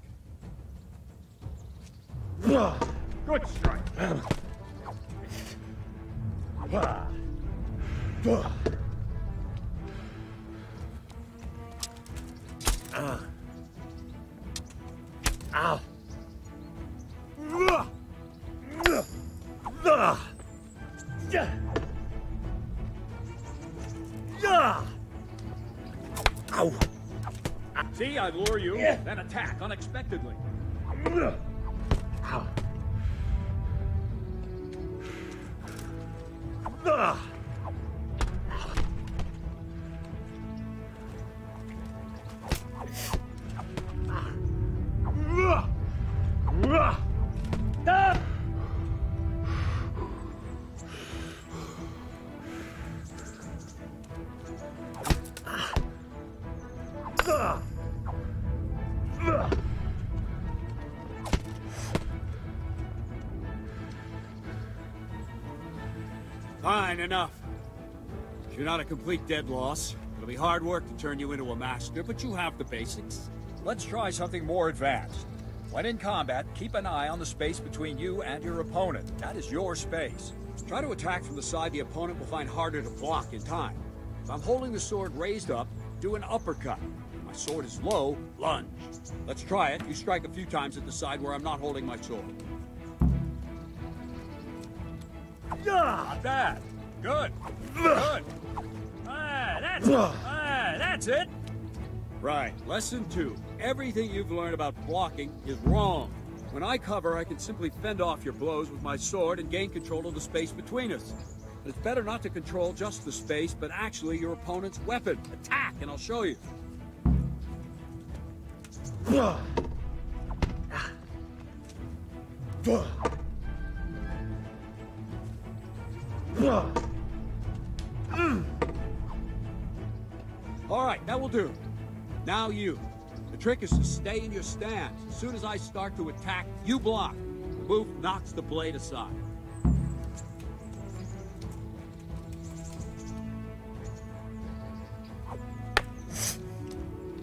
Good strike. Ow. Ow. See, I lure you, then attack unexpectedly. Ow. Fine, enough. You're not a complete dead loss. It'll be hard work to turn you into a master, but you have the basics. Let's try something more advanced. When in combat, keep an eye on the space between you and your opponent. That is your space. Try to attack from the side the opponent will find harder to block in time. If I'm holding the sword raised up, do an uppercut. If my sword is low, lunge. Let's try it. You strike a few times at the side where I'm not holding my sword. Not bad. Good. Good. That's it. Right. Lesson 2. Everything you've learned about blocking is wrong. When I cover, I can simply fend off your blows with my sword and gain control of the space between us. But it's better not to control just the space, but actually your opponent's weapon. Attack, and I'll show you. All right, that will do. Now you. The trick is to stay in your stance. As soon as I start to attack, you block. The move knocks the blade aside.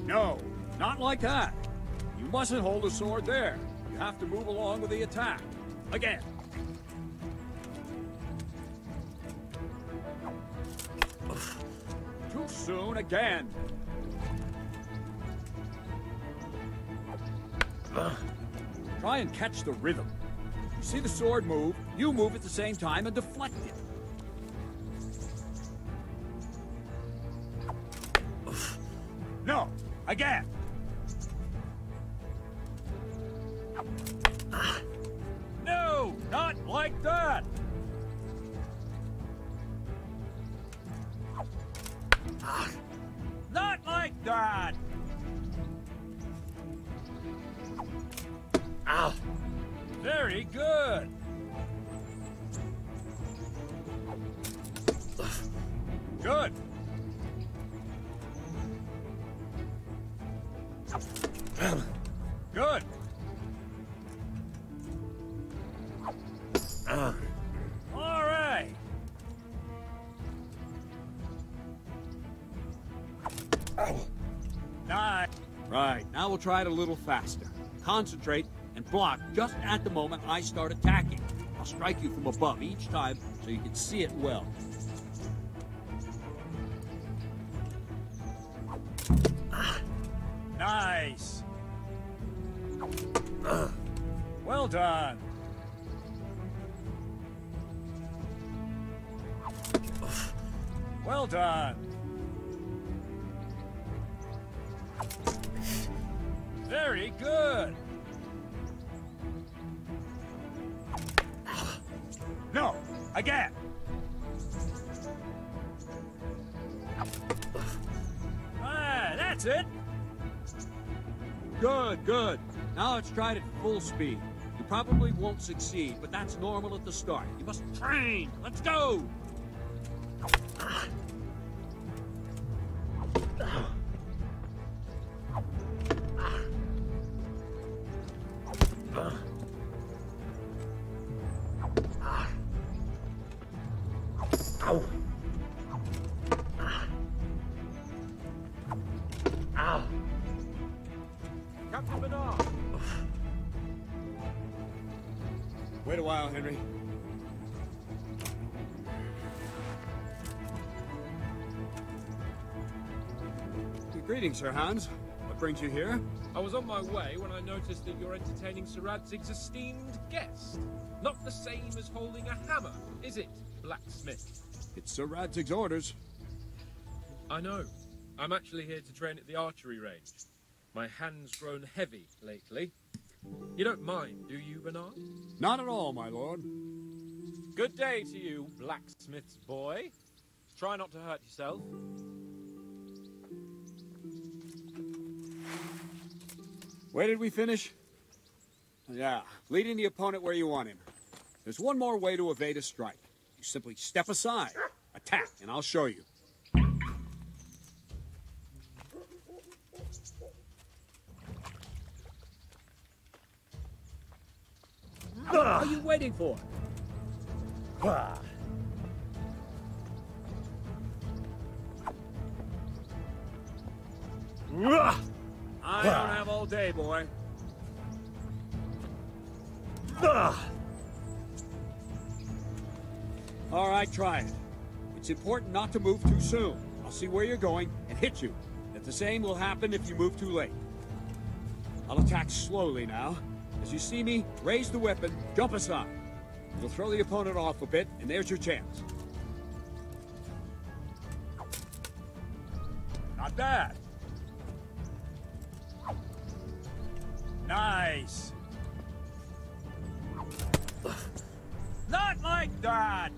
No, not like that. You mustn't hold the sword there. You have to move along with the attack. Again. Too soon again. Try and catch the rhythm. You see the sword move, you move at the same time and deflect it. No, again. No, not like that. Not like that. Ow. Very good. Good. Good. All right. Nice. Right, now we'll try it a little faster. Concentrate and block just at the moment I start attacking. I'll strike you from above each time so you can see it well. Nice. Well done. Well done. Very good. No, again. Ah, that's it. Good, good. Now let's try it at full speed. You probably won't succeed, but that's normal at the start. You must train. Let's go. Ow. Ow. Captain Bernard. Wait a while, Henry. Greetings, Sir Hans. What brings you here? I was on my way when I noticed that you're entertaining Sir Radzig's esteemed guest. Not the same as holding a hammer, is it, blacksmith? It's Sir Radzig's orders. I know. I'm actually here to train at the archery range. My hand's grown heavy lately. You don't mind, do you, Bernard? Not at all, my lord. Good day to you, blacksmith's boy. Try not to hurt yourself. Where did we finish? Yeah, leading the opponent where you want him. There's one more way to evade a strike. You simply step aside, attack, and I'll show you. What are you waiting for? I don't have all day, boy. All right, try it. It's important not to move too soon. I'll see where you're going and hit you. And the same will happen if you move too late. I'll attack slowly now. As you see me, raise the weapon, jump aside. It'll throw the opponent off a bit, and there's your chance. Not bad. Nice. Not like that.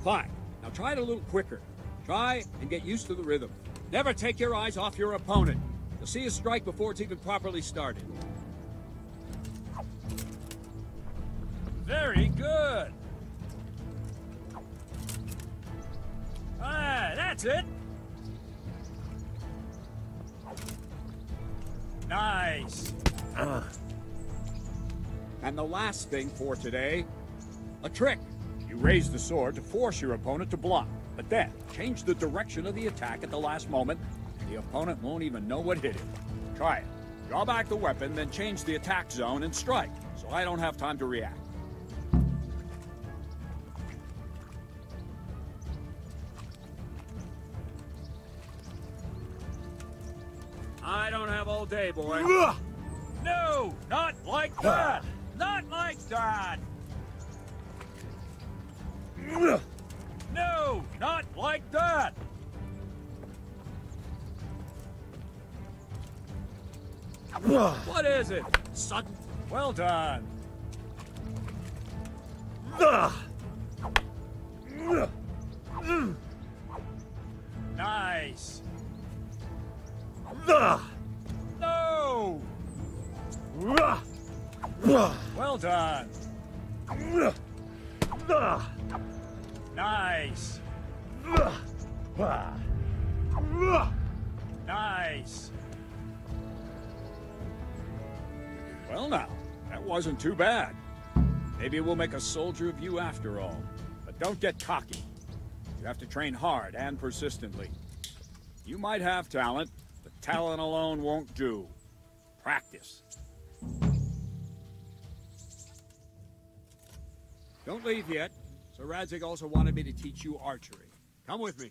Fine. Now try it a little quicker. Try and get used to the rhythm. Never take your eyes off your opponent. You'll see a strike before it's even properly started. Very good. Ah, that's it. Nice. And the last thing for today, a trick. You raise the sword to force your opponent to block, but then change the direction of the attack at the last moment, and the opponent won't even know what hit him. Try it. Draw back the weapon, then change the attack zone and strike, so I don't have time to react. I don't have all day, boy. No, not like that! Not like that! No, not like that! What is it? Sudden? Well done. Nice. No! Well done. Nice. Nice. Well now, that wasn't too bad. Maybe we'll make a soldier of you after all. But don't get cocky. You have to train hard and persistently. You might have talent, but talent alone won't do. Practice. Don't leave yet. Sir Radzig also wanted me to teach you archery. Come with me.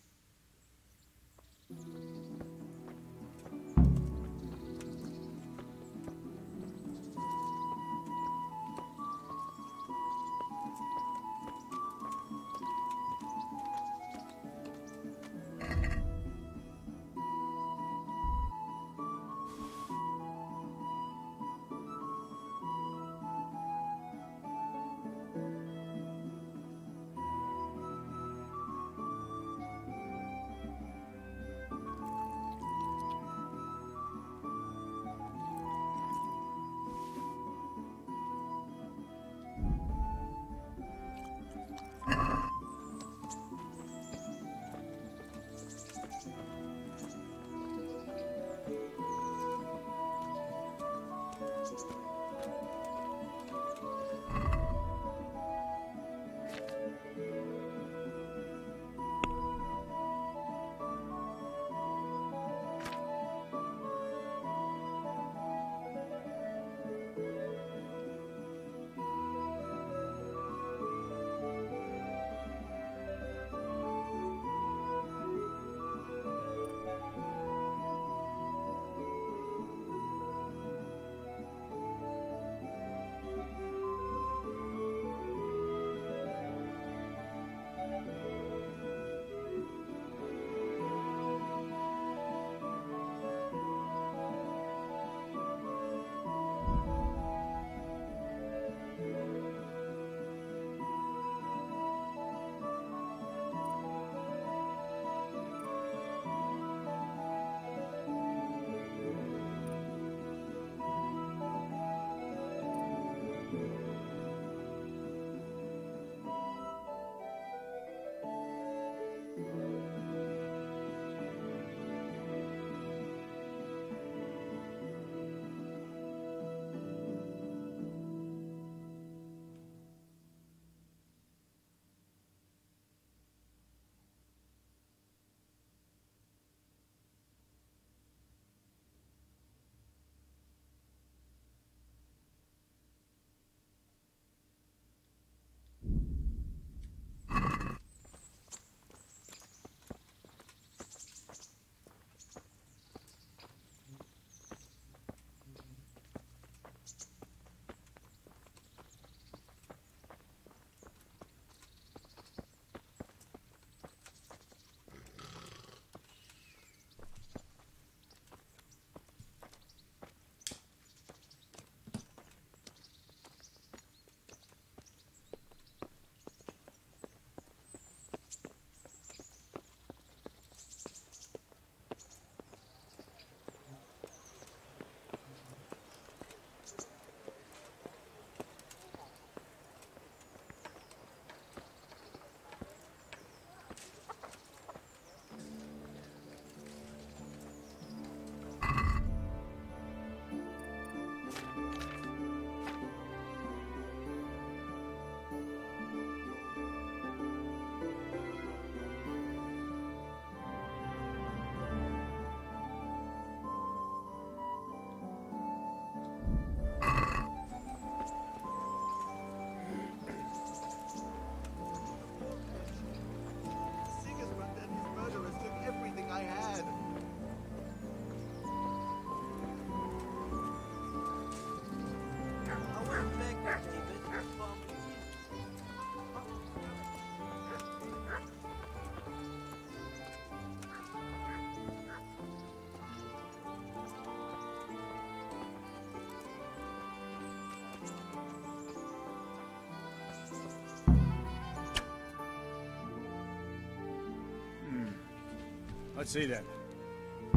Let's see then.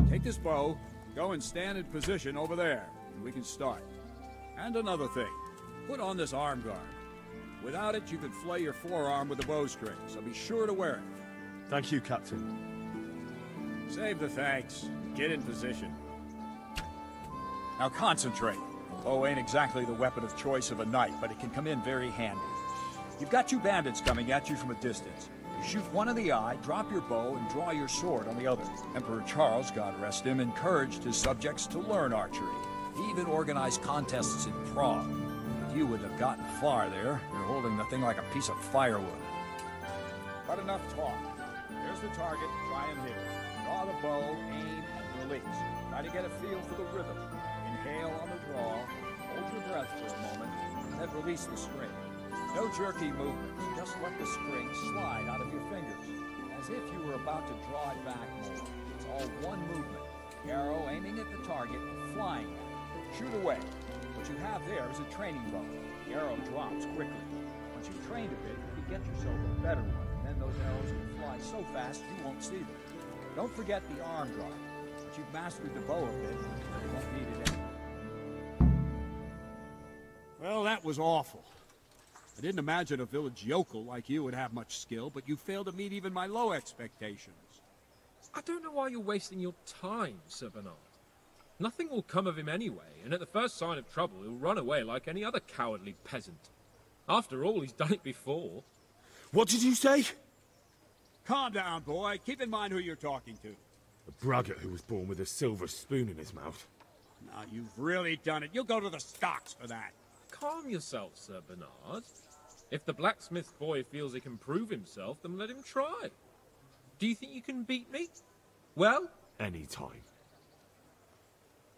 Take this bow, go and stand in position over there, and we can start. And another thing, put on this arm guard. Without it, you could flay your forearm with a bowstring, so be sure to wear it. Thank you, Captain. Save the thanks. Get in position. Now concentrate. A bow ain't exactly the weapon of choice of a knight, but it can come in very handy. You've got two bandits coming at you from a distance. You shoot one in the eye, drop your bow, and draw your sword on the other. Emperor Charles, God rest him, encouraged his subjects to learn archery. He even organized contests in Prague. But you wouldn't have gotten far there. You're holding the thing like a piece of firewood. But enough talk. There's the target. Try and hit it. Draw the bow, aim, and release. Try to get a feel for the rhythm. Inhale on the draw, hold your breath for a moment, and then release the string. No jerky movements, just let the string slide out of your fingers, as if you were about to draw it back more. It's all one movement. The arrow aiming at the target and flying at it. Shoot away. What you have there is a training bow. The arrow drops quickly. Once you've trained a bit, you get yourself a better one, and then those arrows will fly so fast you won't see them. Don't forget the arm guard. Once you've mastered the bow a bit, you won't need it anymore. Well, that was awful. I didn't imagine a village yokel like you would have much skill, but you failed to meet even my low expectations. I don't know why you're wasting your time, Sir Bernard. Nothing will come of him anyway, and at the first sign of trouble he'll run away like any other cowardly peasant. After all, he's done it before. What did you say? Calm down, boy. Keep in mind who you're talking to. A braggart who was born with a silver spoon in his mouth. Now, you've really done it. You'll go to the stocks for that. Calm yourself, Sir Bernard. If the blacksmith boy feels he can prove himself, then let him try. Do you think you can beat me? Well? Any time.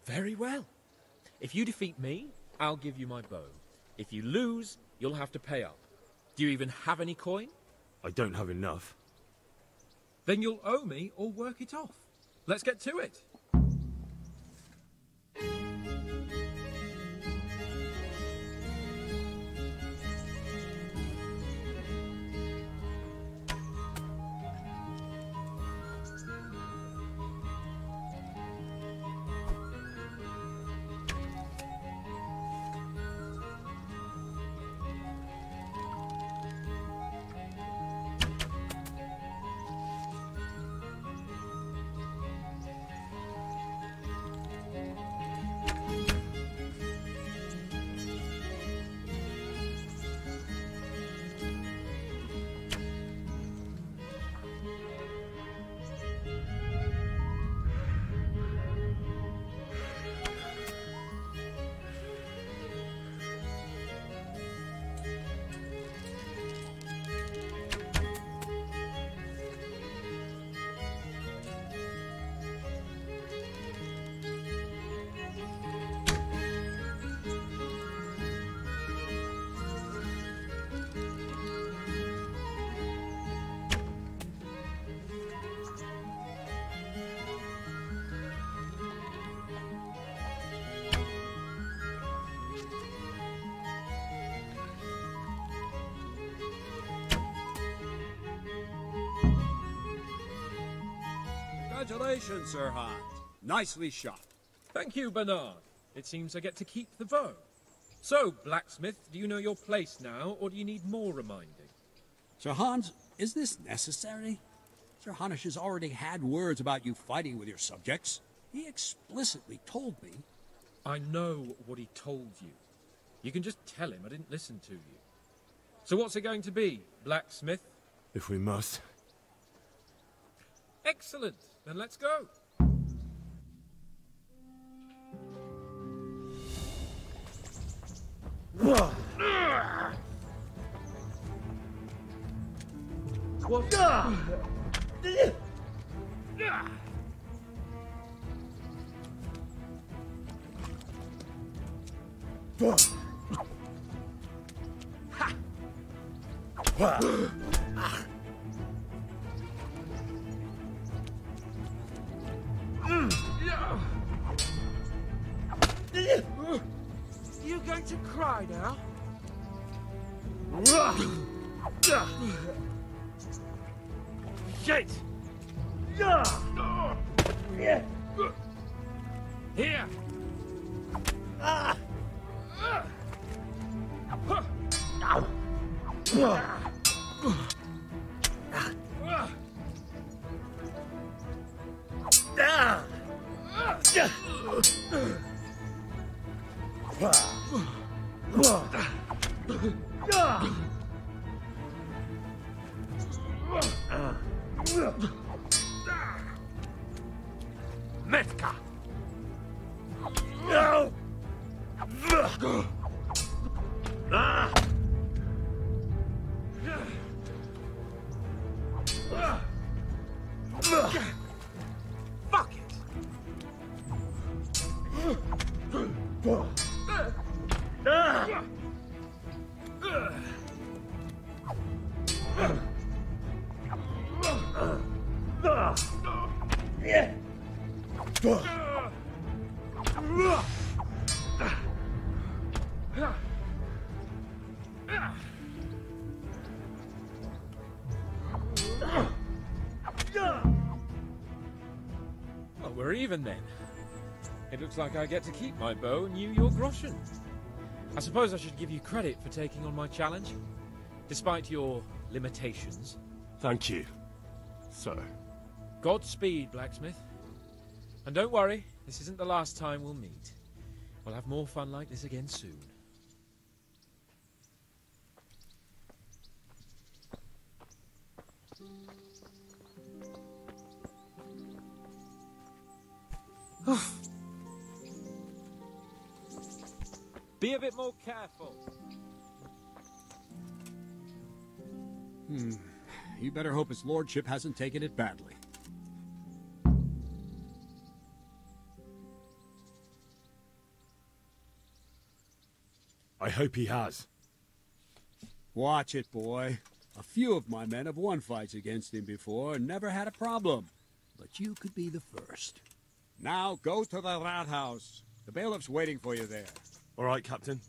Very well. If you defeat me, I'll give you my bow. If you lose, you'll have to pay up. Do you even have any coin? I don't have enough. Then you'll owe me or work it off. Let's get to it. Congratulations, Sir Hans. Nicely shot. Thank you, Bernard. It seems I get to keep the bow. So, blacksmith, do you know your place now, or do you need more reminding? Sir Hans, is this necessary? Sir Hanush has already had words about you fighting with your subjects. He explicitly told me. I know what he told you. You can just tell him I didn't listen to you. So what's it going to be, blacksmith? If we must. Excellent. Then let's go. What? You going to cry now? Shit! Here! Metka! Fuck it! Well, we're even then. It looks like I get to keep my bow and you your groschen. I suppose I should give you credit for taking on my challenge, despite your limitations. Thank you, sir. Godspeed, blacksmith. And don't worry, this isn't the last time we'll meet. We'll have more fun like this again soon. Be a bit more careful. You better hope his lordship hasn't taken it badly. I hope he has. Watch it, boy. A few of my men have won fights against him before and never had a problem. But you could be the first. Now go to the rat house. The bailiff's waiting for you there. All right, Captain.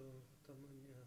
mucho tamaño.